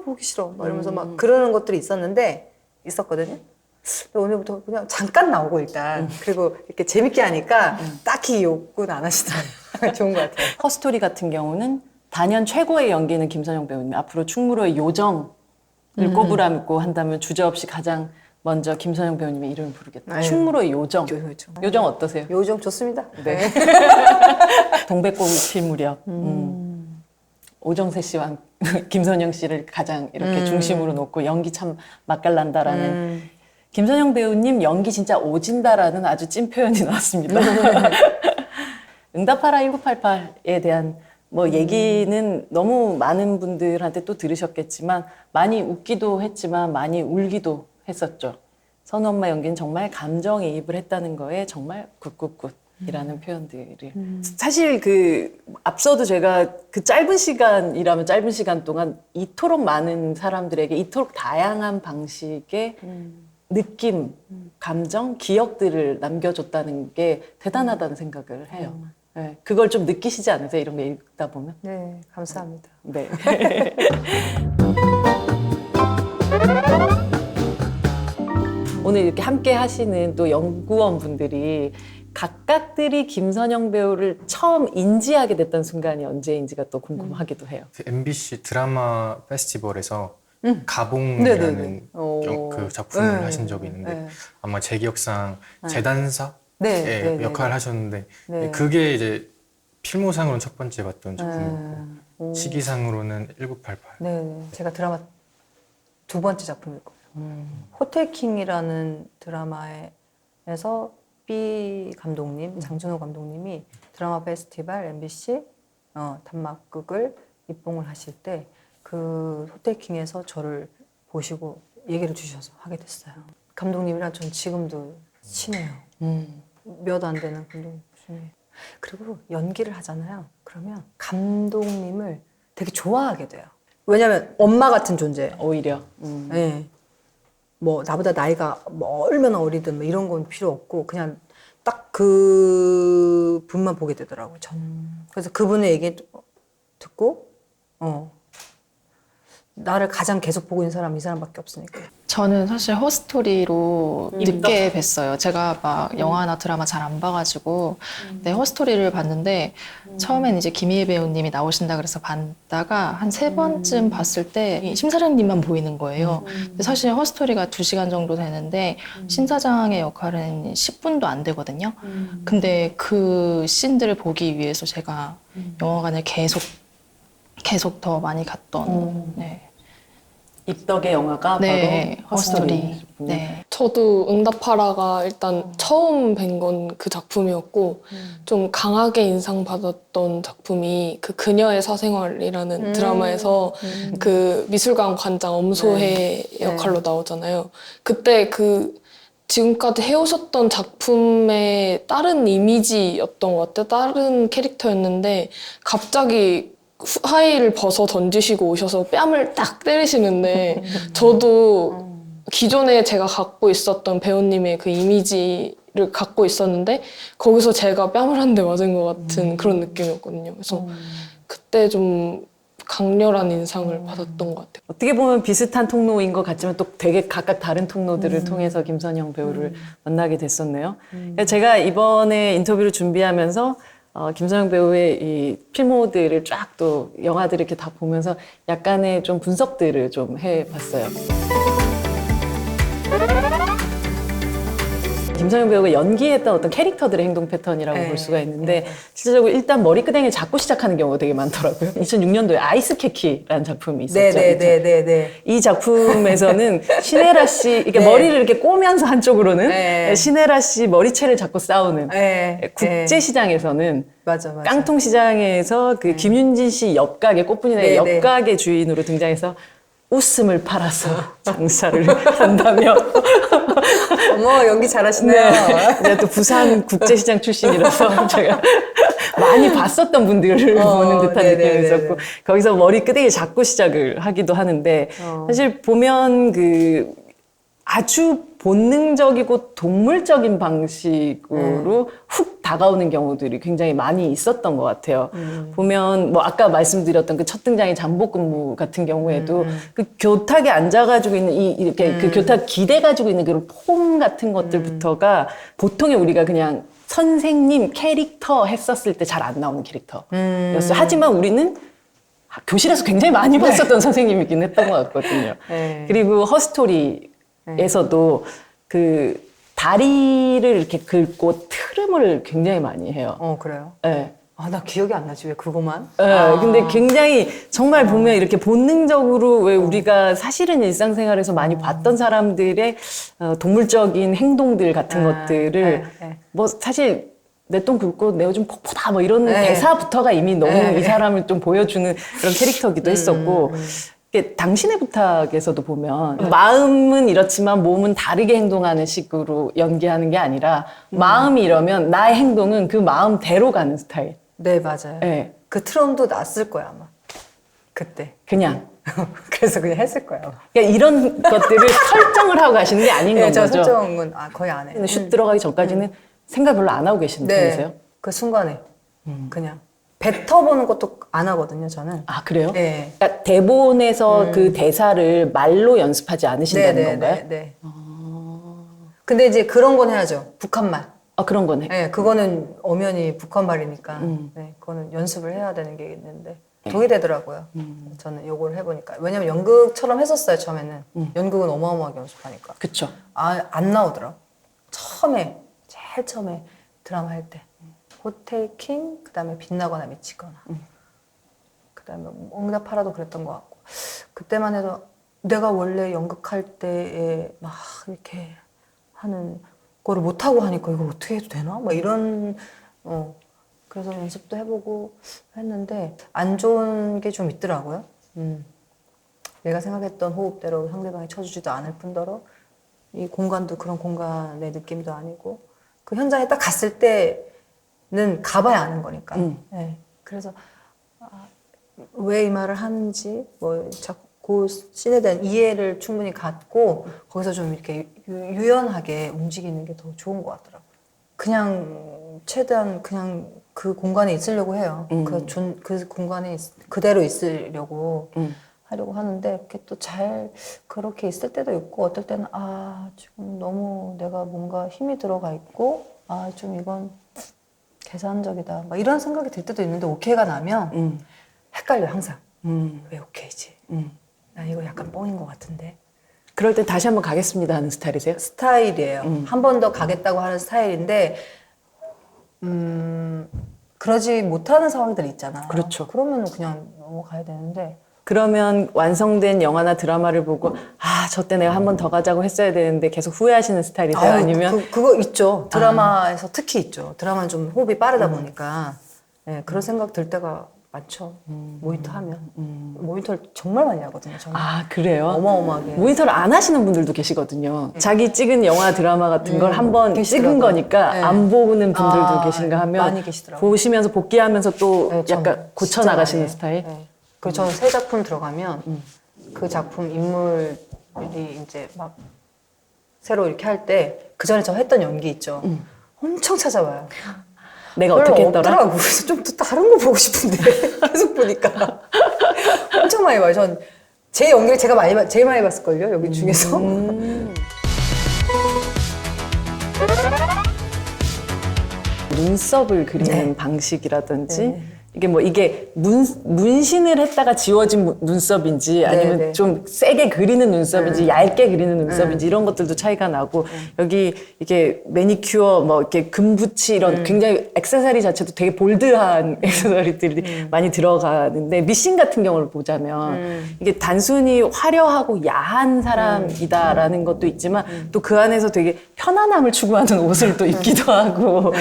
A: 보기 싫어 막 이러면서 막 그러는 것들이 있었거든요. 근데 오늘부터 그냥 잠깐 나오고 일단 그리고 이렇게 재밌게 하니까 딱히 욕은 안 하시더라고요. 좋은 것 같아요.
B: 허스토리 같은 경우는 단연 최고의 연기는 김선영 배우님. 앞으로 충무로의 요정을 꼬부라고 한다면 주저없이 가장 먼저 김선영 배우님의 이름을 부르겠다.
A: 아유.
B: 충무로의 요정.
A: 요정.
B: 요정 어떠세요?
A: 요정 좋습니다.
B: 네. 동백꽃 필 무렵. 오정세 씨와 김선영 씨를 가장 이렇게 중심으로 놓고 연기 참 맛깔난다라는 김선영 배우님 연기 진짜 오진다라는 아주 찐 표현이 나왔습니다. 응답하라 1988에 대한 뭐 얘기는 너무 많은 분들한테 또 들으셨겠지만 많이 웃기도 했지만 많이 울기도 했었죠. 선우 엄마 연기는 정말 감정이입을 했다는 거에 정말 굿굿굿. 이라는 표현들을 사실 그 앞서도 제가 그 짧은 시간이라면 짧은 시간 동안 이토록 많은 사람들에게 이토록 다양한 방식의 느낌, 감정, 기억들을 남겨줬다는 게 대단하다는 생각을 해요. 네, 그걸 좀 느끼시지 않으세요? 이런 거 읽다 보면?
A: 네, 감사합니다.
B: 네. 오늘 이렇게 함께 하시는 또 연구원분들이 각각들이 김선영 배우를 처음 인지하게 됐던 순간이 언제인지가 또 궁금하기도 해요.
D: MBC 드라마 페스티벌에서
A: 네네네.
D: 가봉이라는
A: 오.
D: 그 작품을
A: 네.
D: 하신 적이 있는데
A: 네.
D: 아마 제 기억상 재단사
A: 네,
D: 의
A: 네, 네,
D: 역할을
A: 네.
D: 하셨는데
A: 네.
D: 그게 이제 필모상으로는 첫 번째 봤던 작품이었고
A: 오.
D: 시기상으로는 1988.
A: 네, 제가 드라마 두 번째 작품일 거예요. 호텔킹이라는 드라마에서 B 감독님, 장준호 감독님이 드라마 페스티벌 MBC 단막극을 입봉을 하실 때 그 호텔킹에서 저를 보시고 얘기를 주셔서 하게 됐어요. 감독님이랑 전 지금도 친해요. 몇 안 되는 감독님 중에. 그리고 연기를 하잖아요. 그러면 감독님을 되게 좋아하게 돼요. 왜냐면 엄마 같은 존재.
B: 오히려.
A: 네. 뭐 나보다 나이가 뭐 얼마나 어리든 뭐 이런 건 필요 없고 그냥 딱 그 분만 보게 되더라고요. 저는. 그래서 그분의 얘기 듣고 나를 가장 계속 보고 있는 사람이 이 사람밖에 없으니까.
C: 저는 사실 허스토리로 늦게 뵀어요. 제가 막 영화나 드라마 잘 안 봐가지고 네, 허스토리를 봤는데 처음엔 이제 김희애 배우님이 나오신다 그래서 봤다가 한 3번쯤 봤을 때 심사장님만 보이는 거예요. 근데 사실 허스토리가 2시간 정도 되는데 심사장의 역할은 10분도 안 되거든요. 근데 그 씬들을 보기 위해서 제가 영화관을 계속 더 많이 갔던 네.
B: 입덕의 영화가
C: 네,
B: 바로
C: 허스토리. 네.
E: 저도 응답하라가 일단 처음 뵌 건 그 작품이었고 좀 강하게 인상받았던 작품이 그 그녀의 사생활이라는 드라마에서 그 미술관 관장 엄소혜 역할로 나오잖아요. 그때 그 지금까지 해오셨던 작품의 다른 이미지였던 것 같아요. 다른 캐릭터였는데 갑자기 하의를 벗어 던지시고 오셔서 뺨을 딱 때리시는데 저도 기존에 제가 갖고 있었던 배우님의 그 이미지를 갖고 있었는데 거기서 제가 뺨을 한 대 맞은 것 같은 그런 느낌이었거든요. 그래서 그때 좀 강렬한 인상을 받았던 것 같아요.
B: 어떻게 보면 비슷한 통로인 것 같지만 또 되게 각각 다른 통로들을 통해서 김선영 배우를 만나게 됐었네요. 제가 이번에 인터뷰를 준비하면서 김선영 배우의 이 필모들을 쫙 또 영화들을 이렇게 다 보면서 약간의 좀 분석들을 좀 해봤어요. 김선영 배우가 연기했던 어떤 캐릭터들의 행동 패턴이라고
A: 네,
B: 볼 수가 있는데 실질적으로 일단 머리끄댕이를 잡고 시작하는 경우가 되게 많더라고요. 2006년도에 아이스케키라는 작품이 있었죠.
A: 네네네네네.
B: 이 작품에서는 신혜라 씨 이렇게
A: 네.
B: 머리를 이렇게 꼬면서 한쪽으로는
A: 네.
B: 신혜라 씨 머리채를 잡고 싸우는
A: 네.
B: 국제시장에서는
A: 맞아.
B: 깡통시장에서 그 김윤진 씨 옆가게 꽃분이네
A: 네, 네.
B: 옆가게 주인으로 등장해서 웃음을 팔아서 장사를 한다며
A: 어머 연기 잘하시네요.
B: 이제 또 부산 국제시장 출신이라서 제가 많이 봤었던 분들을 보는 듯한
A: 네네네네.
B: 느낌이 있었고 거기서 머리 끄댕이 잡고 시작을 하기도 하는데 사실 보면 그 아주 본능적이고 동물적인 방식으로 훅 다가오는 경우들이 굉장히 많이 있었던 것 같아요. 보면 뭐 아까 말씀드렸던 그 첫 등장의 잠복근무 같은 경우에도 그 교탁에 앉아가지고 있는 이렇게 그 교탁 기대 가지고 있는 그런 폼 같은 것들부터가 보통의 우리가 그냥 선생님 캐릭터 했었을 때 잘 안 나오는 캐릭터였어요. 하지만 우리는 교실에서 굉장히 많이 봤었던 선생님이긴 했던 것 같거든요.
A: 네.
B: 그리고 허스토리에서도 그 다리를 이렇게 긁고 트름을 굉장히 많이 해요.
A: 그래요?
B: 네.
A: 아, 나 기억이 안 나지 왜 그거만?
B: 네, 근데 굉장히 정말 보면 이렇게 본능적으로 왜 우리가 사실은 일상생활에서 많이 봤던 사람들의 동물적인 행동들 같은 것들을 뭐 사실 내 똥 긁고 내 오줌 퍽퍽다 뭐 이런 대사부터가 이미 너무 이 사람을 좀 보여주는 그런 캐릭터기도 했었고 이게 당신의 부탁에서도 보면 마음은 이렇지만 몸은 다르게 행동하는 식으로 연기하는 게 아니라 마음이 이러면 나의 행동은 그 마음대로 가는 스타일.
A: 네, 맞아요.
B: 네.
A: 그 트럼도 났을 거야, 아마. 그때.
B: 그냥.
A: 그래서 그냥 했을 거예요. 아마.
B: 그러니까 이런 것들을 설정을 하고 가시는 게 아닌
A: 네,
B: 건
A: 저
B: 거죠.
A: 설정은 거의 안 해요.
B: 근데 슛 들어가기 전까지는 생각 별로 안 하고 계시는 편이세요?
A: 네, 그 순간에 그냥 뱉어보는 것도 안 하거든요, 저는.
B: 아, 그래요?
A: 네.
B: 그러니까 대본에서 그 대사를 말로 연습하지 않으신다는 건가요?
A: 네. 근데 이제 그런 건 해야죠. 북한말.
B: 아, 그런 거네.
A: 네, 그거는 엄연히 북한말이니까. 네, 그거는 연습을 해야 되는 게 있는데.
B: 네.
A: 도움이 되더라고요. 저는 요걸 해보니까. 왜냐면 연극처럼 했었어요, 처음에는. 연극은 어마어마하게 연습하니까.
B: 그쵸.
A: 안 나오더라. 제일 처음에 드라마 할 때. 호텔 킹, 그 다음에 빛나거나 미치거나. 그 다음에 응답하라도 그랬던 것 같고. 그때만 해도 내가 원래 연극할 때에 막 이렇게 하는 거를 못하고 하니까 이걸 어떻게 해도 되나? 막 이런, 그래서 연습도 해보고 했는데 안 좋은 게 좀 있더라고요. 내가 생각했던 호흡대로 상대방이 쳐주지도 않을 뿐더러 이 공간도 그런 공간의 느낌도 아니고 그 현장에 딱 갔을 때는 가봐야 아는 거니까. 네. 그래서 왜 이 말을 하는지 뭐 그 씬에 대한 이해를 충분히 갖고 거기서 좀 이렇게 유연하게 움직이는 게 더 좋은 것 같더라고요. 그냥 최대한 그냥 그 공간에 있으려고 해요. 그 공간에 그대로 있으려고 하려고 하는데 그게 또 잘 그렇게 있을 때도 있고 어떨 때는 지금 너무 내가 뭔가 힘이 들어가 있고 좀 이건 계산적이다 막 이런 생각이 들 때도 있는데 오케이가 나면 헷갈려 항상. 왜 오케이지? 나 이거 약간 뻥인 것 같은데.
B: 그럴 때 다시 한번 가겠습니다 하는 스타일이세요?
A: 스타일이에요. 한 번 더 가겠다고 하는 스타일인데 그러지 못하는 상황들이 있잖아요.
B: 그렇죠.
A: 그러면 그냥 넘어가야 되는데
B: 그러면 완성된 영화나 드라마를 보고 저 때 내가 한 번 더 가자고 했어야 되는데 계속 후회하시는 스타일이세요? 아니면
A: 그거 있죠. 드라마에서 특히 있죠. 드라마는 좀 호흡이 빠르다 보니까 네, 그런 생각 들 때가 많죠. 모니터 하면 모니터를 정말 많이 하거든요. 저는
B: 그래요?
A: 어마어마하게.
B: 모니터를 안 하시는 분들도 계시거든요. 자기 찍은 영화, 드라마 같은 걸 한번 찍은
A: 계시더라고요.
B: 거니까
A: 네.
B: 안 보는 분들도 계신가 하면
A: 많이 계시더라고요.
B: 보시면서 복귀하면서 또
A: 네, 저는
B: 약간 고쳐
A: 진짜
B: 나가시는
A: 많이 해요.
B: 스타일?
A: 네. 그리고 저는 새 작품 들어가면 그 작품 인물이 이제 막 새로 이렇게 할 때 그 전에 저 했던 연기 있죠. 엄청 찾아봐요.
B: 내가 어떻게 했더라?
A: 없더라고. 그래서 좀 또 다른 거 보고 싶은데 계속 보니까 엄청 많이 봐요. 전 제 연기를 제가 제일 많이 봤을걸요. 여기 중에서.
B: 눈썹을 그리는
A: 네.
B: 방식이라든지 이게 문신을 했다가 지워진 눈썹인지 아니면
A: 네.
B: 좀 세게 그리는 눈썹인지 얇게 그리는 눈썹인지 이런 것들도 차이가 나고 여기 이게 매니큐어 뭐 이렇게 금붙이 이런 굉장히 액세서리 자체도 되게 볼드한 액세서리들이 많이 들어가는데 미신 같은 경우를 보자면 이게 단순히 화려하고 야한 사람이다라는 것도 있지만 또 그 안에서 되게 편안함을 추구하는 옷을 또 입기도 하고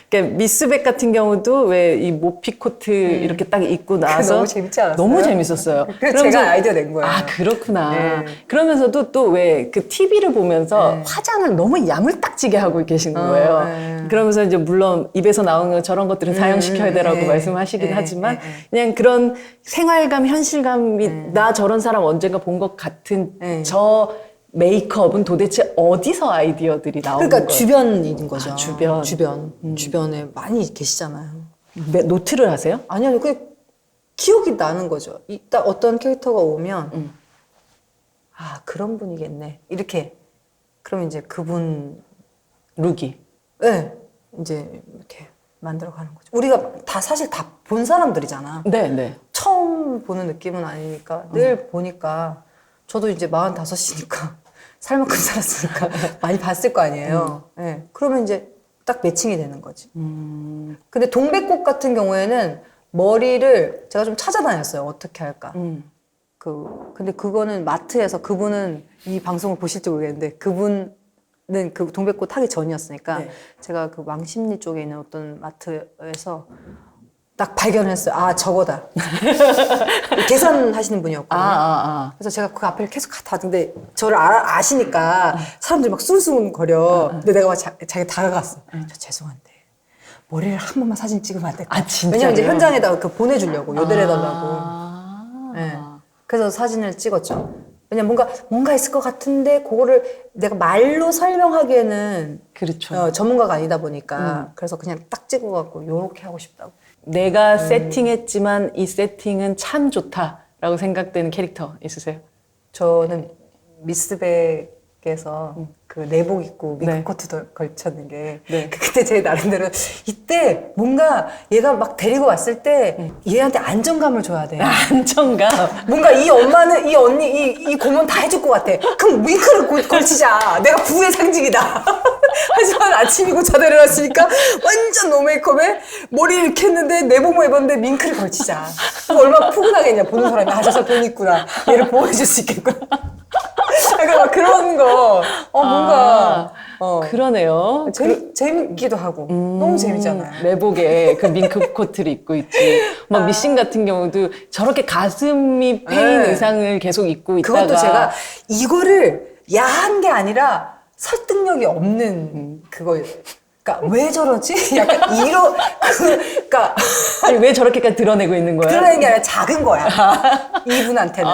B: 그러니까 미스백 같은 경우도 왜 이 모피 코트 이렇게 딱 입고 나서
A: 너무 재밌지 않았어요?
B: 너무 재밌었어요.
A: 그래서 제가 아이디어 낸 거예요.
B: 그렇구나.
A: 네.
B: 그러면서도 또 왜 그 TV를 보면서 화장을 너무 야물딱지게 하고 계시는 거예요.
A: 네.
B: 그러면서 이제 물론 입에서 나오는 저런 것들은 사용시켜야 되라고 말씀하시긴 하지만 그냥 그런 생활감, 현실감이 나 저런 사람 언젠가 본 것 같은 저 메이크업은 도대체 어디서 아이디어들이 나오는
A: 그러니까
B: 거예요?
A: 주변인 거죠.
B: 주변.
A: 주변에 많이 계시잖아요.
B: 노트를 하세요?
A: 아니요, 그 기억이 나는 거죠. 딱 어떤 캐릭터가 오면 그런 분이겠네. 이렇게 그럼 이제 그분
B: 룩이.
A: 네, 이제 이렇게 만들어가는 거죠. 우리가 다 사실 다 본 사람들이잖아.
B: 네.
A: 처음 보는 느낌은 아니니까 늘 보니까 저도 이제 45이니까 살 만큼 살았으니까 많이 봤을 거 아니에요. 네, 그러면 이제 딱 매칭이 되는 거지. 근데 동백꽃 같은 경우에는 머리를 제가 좀 찾아다녔어요. 어떻게 할까. 근데 그거는 마트에서 그분은 이 방송을 보실지 모르겠는데 그분은 그 동백꽃 하기 전이었으니까 제가 그 왕십리 쪽에 있는 어떤 마트에서 딱 발견했어요. 아, 저거다. 계산하시는 분이었거든요. 그래서 제가 그 앞에 계속 갔는데 저를 아시니까 사람들이 막 숭숭거려. 근데 내가 막 자기 다가갔어. 저 죄송한데 머리를 한 번만 사진 찍으면 안 될까요?
B: 아, 진짜요?
A: 왜냐면 이제 현장에다 그 보내주려고 요들해달라고.
B: 아.
A: 네. 그래서 사진을 찍었죠. 왜냐면 뭔가 있을 것 같은데 그거를 내가 말로 설명하기에는
B: 그렇죠.
A: 전문가가 아니다 보니까 그래서 그냥 딱 찍어갖고 요렇게 하고 싶다고.
B: 내가 세팅했지만 이 세팅은 참 좋다라고 생각되는 캐릭터 있으세요?
A: 저는 미스백에서 그 내복 입고
B: 네.
A: 밍크코트도 걸쳤는 게
B: 네.
A: 그때 제 나름대로 이때 뭔가 얘가 막 데리고 왔을 때 얘한테 안정감을 줘야 돼.
B: 안정감.
A: 뭔가 이 엄마는 이 언니 이 고모는 다 해줄 것 같아. 그럼 밍크를 걸치자. 내가 부의 상징이다. 하지만 아침이고 자다 일어났으니까 완전 노메이크업에 머리 이렇게 했는데 내복만 입었는데 밍크를 걸치자. 그럼 얼마나 푸근하겠냐 보는 사람이. 아, 저 사람 돈 있구나. 얘를 보호해줄 수 있겠구나. 약간 막 그런 거 뭔가
B: 그러네요.
A: 재밌기도 하고 너무 재밌잖아요.
B: 내복에 그 밍크 코트를 입고 있지. 막 미신 같은 경우도 저렇게 가슴이 패인
A: 네.
B: 의상을 계속 입고 있다가
A: 그것도 제가 이거를 야한 게 아니라 설득력이 없는 그거예요. 그러니까 왜 저러지? 약간 그러니까
B: 아니 왜 저렇게까지 드러내고 있는 거야?
A: 드러내는 게 아니라 작은 거야. 이분한테는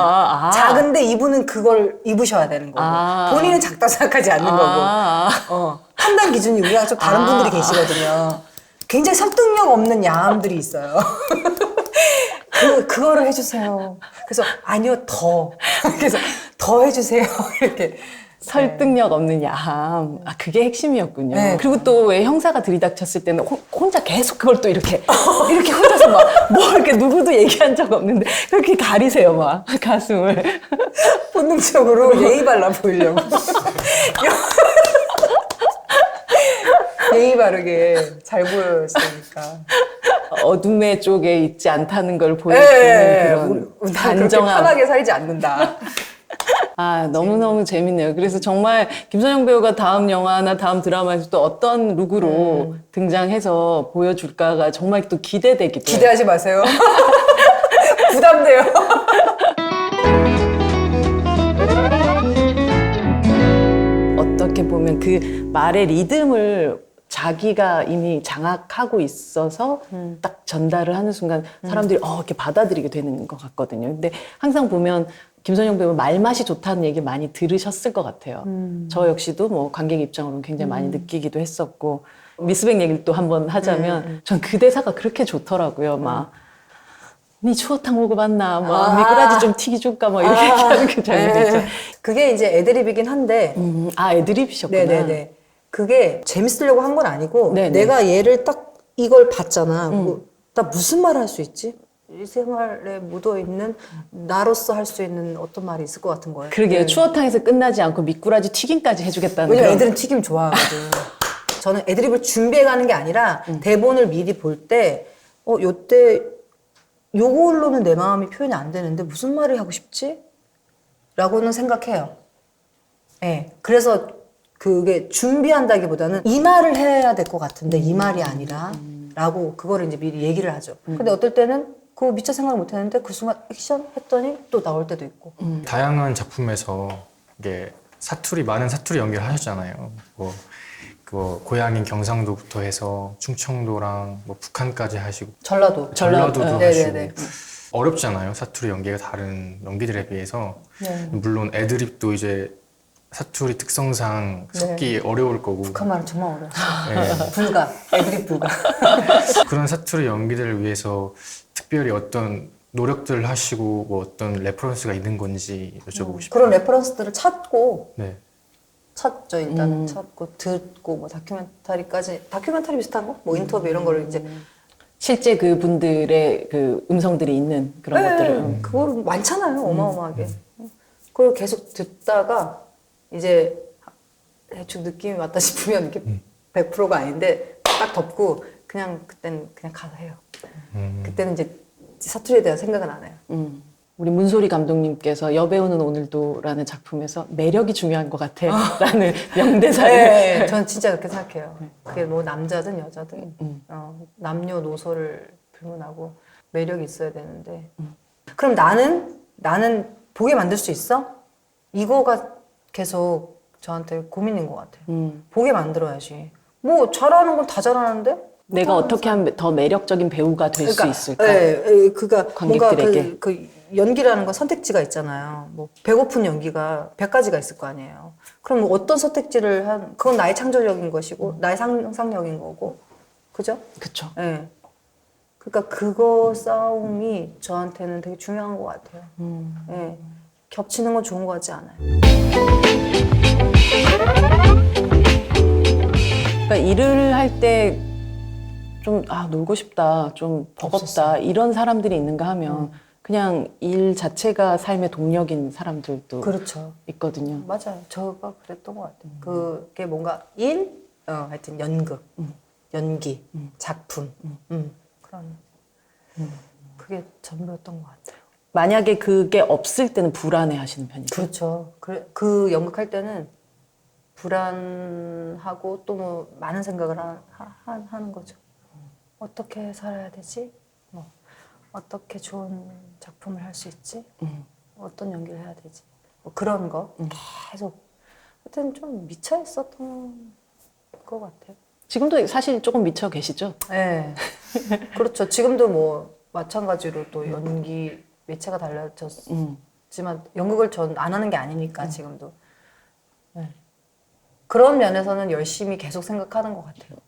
A: 작은데 이분은 그걸 입으셔야 되는 거고 본인은 작다 생각하지 않는 거고 판단 기준이 우리랑 좀 다른 분들이 계시거든요. 굉장히 설득력 없는 야함들이 있어요. 그거를 해주세요. 그래서 아니요 그래서 더 해주세요. 이렇게.
B: 설득력 없는 야함. 아, 그게 핵심이었군요.
A: 네.
B: 그리고 또 왜 형사가 들이닥쳤을 때는 혼자 계속 그걸 또 이렇게 혼자서 막 뭐 이렇게 누구도 얘기한 적 없는데 그렇게 가리세요, 막 가슴을.
A: 본능적으로 예의 발라 보이려고. 예의 바르게 잘 보였으니까.
B: 어둠의 쪽에 있지 않다는 걸 보여주는 그런 단정함.
A: 편하게 살지 않는다.
B: 아, 너무너무 재밌네요. 그래서 정말 김선영 배우가 다음 영화나 다음 드라마에서 또 어떤 룩으로 등장해서 보여줄까가 정말 또 기대되기도 해요.
A: 기대하지 마세요. 부담돼요.
B: 어떻게 보면 그 말의 리듬을 자기가 이미 장악하고 있어서 딱 전달을 하는 순간 사람들이 이렇게 받아들이게 되는 것 같거든요. 근데 항상 보면 김선영 배우 말맛이 좋다는 얘기 많이 들으셨을 것 같아요. 저 역시도 뭐 관객 입장으로는 굉장히 많이 느끼기도 했었고 미스백 얘기를 또 한번 하자면 전 그 대사가 그렇게 좋더라고요. 막 니 추어탕 먹어봤나? 막 미꾸라지 좀 튀기 줄까? 막 이렇게 하는 그 장면 있죠.
A: 그게 이제 애드립이긴 한데.
B: 애드립이셨구나.
A: 네네네. 그게 재밌으려고 한 건 아니고
B: 네네.
A: 내가 얘를 딱 이걸 봤잖아. 나 무슨 말 할 수 있지? 일생활에 묻어있는 나로서 할 수 있는 어떤 말이 있을 것 같은 거예요.
B: 그러게요. 추어탕에서 끝나지 않고 미꾸라지 튀김까지 해주겠다는
A: 왜냐면
B: 그런.
A: 애들은 튀김 좋아하거든. 저는 애드립을 준비해가는 게 아니라 대본을 미리 볼 때 요때 요걸로는 내 마음이 표현이 안 되는데 무슨 말을 하고 싶지? 라고는 생각해요. 네. 그래서 그게 준비한다기보다는 이 말을 해야 될 것 같은데 이 말이 아니라 라고 그거를 이제 미리 얘기를 하죠. 근데 어떨 때는 그거 미처 생각 못 했는데 그 순간 액션 했더니 또 나올 때도 있고.
D: 다양한 작품에서 이게 많은 사투리 연기를 하셨잖아요. 그 고향인 경상도부터 해서 충청도랑 뭐 북한까지 하시고 전라도도
A: 네네네.
D: 하시고 어렵잖아요. 사투리 연기가 다른 연기들에 비해서.
A: 네.
D: 물론 애드립도 이제 사투리 특성상 섞기 어려울 거고.
A: 북한 말은 정말 어려워.
D: 네.
A: 불가. 애드립 불가.
D: 그런 사투리 연기들을 위해서 특별히 어떤 노력들을 하시고 뭐 어떤 레퍼런스가 있는 건지 여쭤보고 싶어요.
A: 그런 레퍼런스들을 찾고
D: 네.
A: 찾죠. 일단은 찾고 듣고 뭐 다큐멘터리 비슷한 거? 뭐 인터뷰 이런 거를 이제
B: 실제 그 분들의 그 음성들이 있는 그런 것들을.
A: 그거 많잖아요. 어마어마하게. 그걸 계속 듣다가 이제 대충 느낌이 왔다 싶으면 이렇게 100%가 아닌데 딱 덮고 그때는 그냥 가서 해요. 그때는 이제 사투리에 대한 생각은 안 해요.
B: 우리 문소리 감독님께서 여배우는 오늘도라는 작품에서 매력이 중요한 것 같아 라는 명대사를
A: 네, 저는 진짜 그렇게 생각해요. 그게 뭐 남자든 여자든 남녀노소를 불문하고 매력이 있어야 되는데. 그럼 나는 보게 만들 수 있어? 이거가 계속 저한테 고민인 것 같아요. 보게 만들어야지. 뭐 잘하는 건 다 잘하는데?
B: 내가 어떻게 하면 더 매력적인 배우가 될 수 있을까?
A: 그러니까 뭔가
B: 관객들에게.
A: 그 연기라는 건 선택지가 있잖아요. 뭐 배고픈 연기가 100가지가 있을 거 아니에요. 그럼 뭐 어떤 선택지를 그건 나의 창조력인 것이고 나의 상상력인 거고, 그죠?
B: 그쵸.
A: 예. 그러니까 그거 싸움이 저한테는 되게 중요한 것 같아요. 예. 겹치는 건 좋은 것 같지 않아요.
B: 그러니까 일을 할 때 좀 놀고 싶다, 좀 버겁다
A: 없었어요.
B: 이런 사람들이 있는가 하면 그냥 일 자체가 삶의 동력인 사람들도
A: 그렇죠.
B: 있거든요.
A: 맞아요. 저가 그랬던 것 같아요. 그게 뭔가 하여튼 연극, 연기, 작품, 그런 그게 전부였던 것 같아요.
B: 만약에 그게 없을 때는 불안해 하시는 편이죠.
A: 그렇죠. 그 연극할 때는 불안하고 또 뭐 많은 생각을 하는 거죠. 어떻게 살아야 되지? 뭐 어떻게 좋은 작품을 할 수 있지? 어떤 연기를 해야 되지? 뭐 그런 거 계속 하여튼 좀 미쳐 있었던 것 같아요.
B: 지금도 사실 조금 미쳐 계시죠?
A: 네. 그렇죠. 지금도 뭐 마찬가지로 또 연기 매체가 달라졌지만 연극을 전 안 하는 게 아니니까 지금도. 네. 그런 면에서는 열심히 계속 생각하는 것 같아요.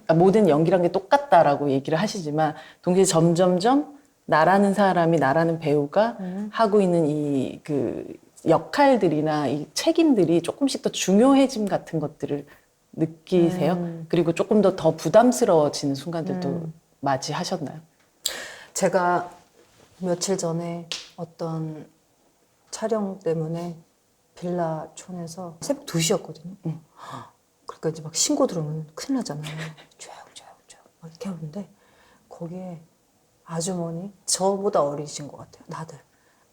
B: 그러니까 모든 연기란 게 똑같다라고 얘기를 하시지만 동시에 점점점 나라는 사람이, 나라는 배우가 하고 있는 이 그 역할들이나 이 책임들이 조금씩 더 중요해짐 같은 것들을 느끼세요? 그리고 조금 더 부담스러워지는 순간들도 맞이하셨나요?
A: 제가 며칠 전에 어떤 촬영 때문에 빌라촌에서 새벽 2시였거든요. 그러니까 이제 막 신고 들어오면 큰일 나잖아요. 조용조용 막 이렇게 하는데 거기에 아주머니 저보다 어리신 것 같아요. 다들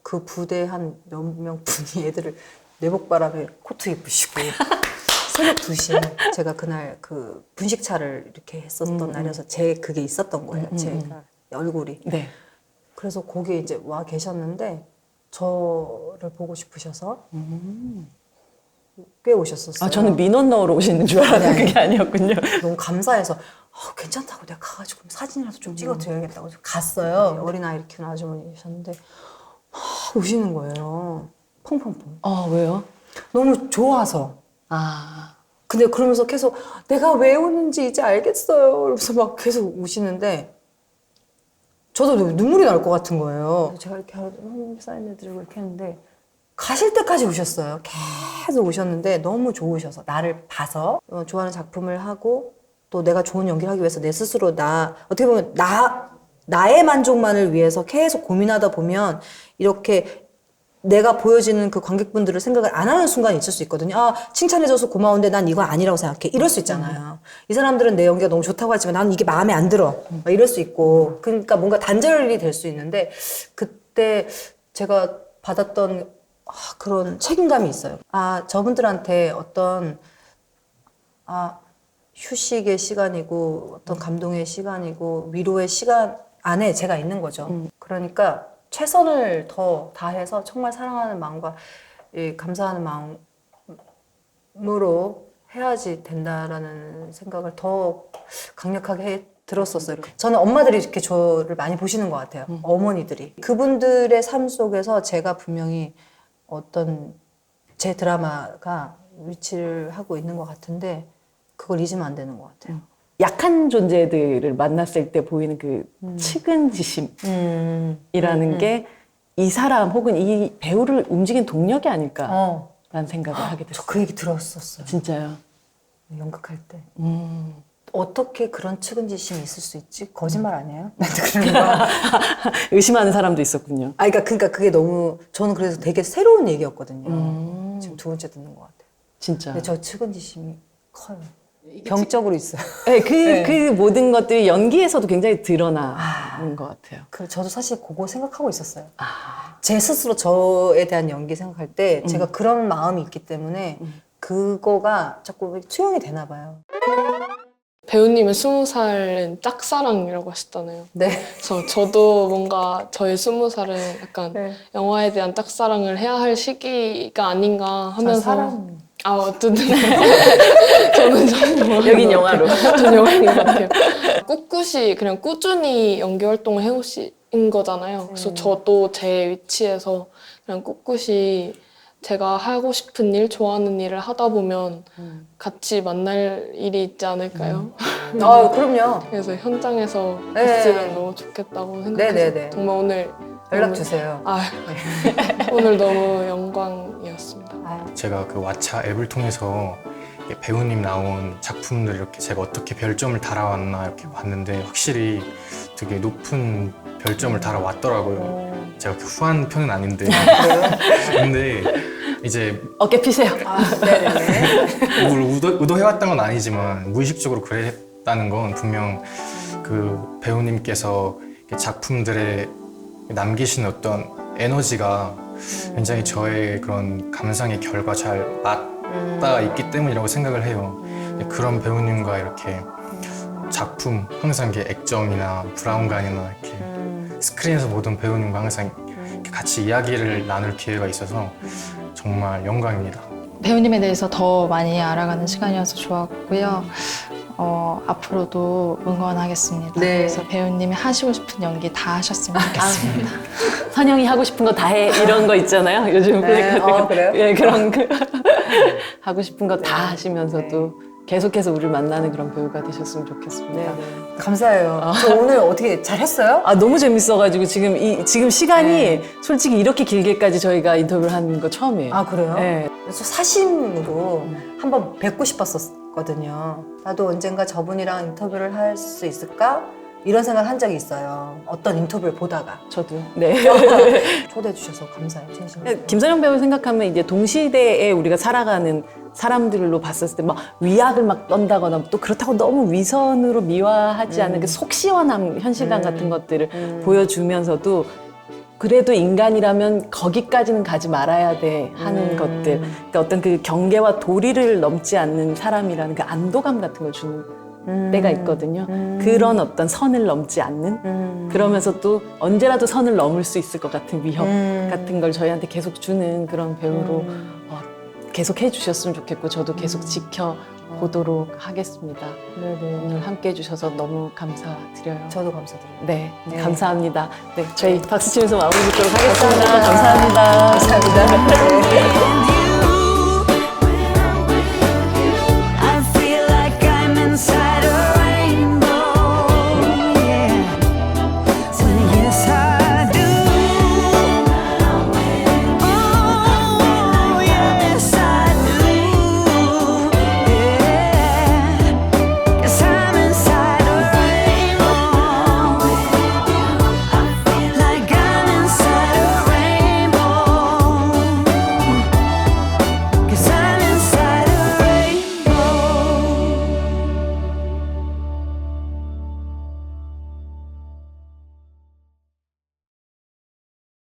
A: 그 부대 한 몇 명 분이 애들을 내복바람에 코트 입으시고 새벽 2시에 제가 그날 그 분식차를 이렇게 했었던 날이어서 그게 있었던 거예요. 제가 얼굴이.
B: 네.
A: 그래서 거기에 이제 와 계셨는데 저를 보고 싶으셔서 꽤 오셨었어요.
B: 저는 민원 넣으러 오시는 줄 알았는데 그게 아니었군요.
A: 너무 감사해서 괜찮다고 내가 가가지고 사진이라도 좀 찍어드려야겠다고 해서 갔어요. 어린아이를 키우는 아주머니셨는데 막 우시는 거예요. 펑펑펑.
B: 왜요?
A: 너무 좋아서.
B: 아,
A: 근데 그러면서 계속 내가 왜 우는지 이제 알겠어요. 그래서 막 계속 우시는데 저도 눈물이 날 것 같은 거예요. 제가 이렇게 사인해드리고 이렇게 했는데 가실 때까지 우셨어요. 계속 우셨는데 너무 좋으셔서 나를 봐서 좋아하는 작품을 하고 또 내가 좋은 연기를 하기 위해서 내 스스로 어떻게 보면 나의 만족만을 위해서 계속 고민하다 보면 이렇게 내가 보여지는 그 관객분들을 생각을 안 하는 순간이 있을 수 있거든요. 칭찬해줘서 고마운데 난 이거 아니라고 생각해. 이럴 수 있잖아요. 이 사람들은 내 연기가 너무 좋다고 하지만 나는 이게 마음에 안 들어. 막 이럴 수 있고. 그러니까 뭔가 단절이 될 수 있는데 그때 제가 받았던 그런 책임감이 있어요. 저분들한테 어떤 휴식의 시간이고 어떤 감동의 시간이고 위로의 시간 안에 제가 있는 거죠. 그러니까 최선을 더 다해서 정말 사랑하는 마음과 감사하는 마음으로 해야지 된다라는 생각을 더 강력하게 들었었어요. 저는 엄마들이 이렇게 저를 많이 보시는 것 같아요. 어머니들이. 그분들의 삶 속에서 제가 분명히 어떤 제 드라마가 위치를 하고 있는 것 같은데 그걸 잊으면 안 되는 것 같아요.
B: 약한 존재들을 만났을 때 보이는 그 측은지심이라는 게 이 사람 혹은 이 배우를 움직인 동력이 아닐까라는 생각을 하게 됐어요.
A: 저 그 얘기 들었었어요.
B: 진짜요?
A: 연극할 때. 어떻게 그런 측은지심이 있을 수 있지? 거짓말 아니에요? 나한테 그러는 거야.
B: 의심하는 사람도 있었군요.
A: 그러니까 그게 너무 저는 그래서 되게 새로운 얘기였거든요. 지금 2번째 듣는 것 같아요.
B: 진짜.
A: 근데 저 측은지심이 커요. 병적으로 있어요.
B: 네, 그 모든 것들이 연기에서도 굉장히 드러나는 것 같아요.
A: 저도 사실 그거 생각하고 있었어요. 제 스스로 저에 대한 연기 생각할 때 제가 그런 마음이 있기 때문에 그거가 자꾸 투영이 되나 봐요.
E: 배우님은 20살은 짝사랑이라고 하셨잖아요.
A: 네.
E: 그래서 저도 뭔가 저의 20살은 약간
A: 네.
E: 영화에 대한 짝사랑을 해야 할 시기가 아닌가
A: 전
E: 하면서
A: 사람.
E: 아 어쨌든 저는 좀
B: 여긴 영화로.
E: 전 영화인 것 같아요. 꿋꿋이 그냥 꾸준히 연기 활동을 해오신 거잖아요. 그래서 저도 제 위치에서 그냥 꿋꿋이 제가 하고 싶은 일, 좋아하는 일을 하다 보면 같이 만날 일이 있지 않을까요?
A: 그럼요.
E: 그래서 현장에서
A: 네.
E: 봤으면 너무 좋겠다고 생각해서
A: 네네네.
E: 정말 오늘
A: 연락
E: 너무-
A: 주세요.
E: 아, 오늘 너무 영광이었습니다.
D: 제가 그 왓챠 앱을 통해서 배우님 나온 작품들 이렇게 제가 어떻게 별점을 달아왔나 이렇게 봤는데 확실히 되게 높은 별점을 달아왔더라고요. 제가 그렇게 후한 편은 아닌데. 근데 이제
B: 어깨 피세요.
A: 네네네.
D: 뭘 의도해왔던 건 아니지만 무의식적으로 그랬다는 건 분명 그 배우님께서 작품들에 남기신 어떤 에너지가 굉장히 저의 그런 감상의 결과 잘 맞닿아 있기 때문이라고 생각을 해요. 그런 배우님과 이렇게 작품 항상 이렇게 액정이나 브라운관이나 이렇게 스크린에서 보던 배우님과 항상 이렇게 같이 이야기를 나눌 기회가 있어서 정말 영광입니다.
C: 배우님에 대해서 더 많이 알아가는 시간이어서 좋았고요. 앞으로도 응원하겠습니다.
A: 네.
C: 그래서 배우님이 하시고 싶은 연기 다 하셨으면 좋겠습니다.
B: 선영이 하고 싶은 거 다 해 이런 거 있잖아요. 요즘
A: 네. 그래요?
B: 예, 그런 그 하고 싶은 거 다 하시면서도 계속해서 우리를 만나는 그런 배우가 되셨으면 좋겠습니다.
A: 감사해요. 저 오늘 어떻게 잘했어요?
B: 아 너무 재밌어가지고 지금 시간이 솔직히 이렇게 길게까지 저희가 인터뷰를 한 거 처음이에요.
A: 아, 그래요?
B: 네.
A: 그래서 사심으로 한번 뵙고 싶었거든요. 나도 언젠가 저분이랑 인터뷰를 할 수 있을까? 이런 생각을 한 적이 있어요. 어떤 인터뷰를 보다가.
B: 저도. 네.
A: 초대해 주셔서 감사해요. 진심으로.
B: 김선영 배우 생각하면 이제 동시대에 우리가 살아가는 사람들로 봤었을 때 막 위약을 막 떤다거나 또 그렇다고 너무 위선으로 미화하지 않는 그 속 시원함, 현실감 같은 것들을 보여주면서도 그래도 인간이라면 거기까지는 가지 말아야 돼 하는 것들. 그러니까 어떤 그 경계와 도리를 넘지 않는 사람이라는 그 안도감 같은 걸 주는 때가 있거든요. 그런 어떤 선을 넘지 않는 그러면서 또 언제라도 선을 넘을 수 있을 것 같은 위협 같은 걸 저희한테 계속 주는 그런 배우로 계속 해주셨으면 좋겠고 저도 계속 지켜보도록 하겠습니다. 오늘 함께 해주셔서 너무 감사드려요.
A: 저도 감사드려요.
B: 네,
A: 네.
B: 감사합니다. 네, 저희 박수 치면서 마무리 짓도록 하겠습니다. 감사합니다.
A: 감사합니다. 네.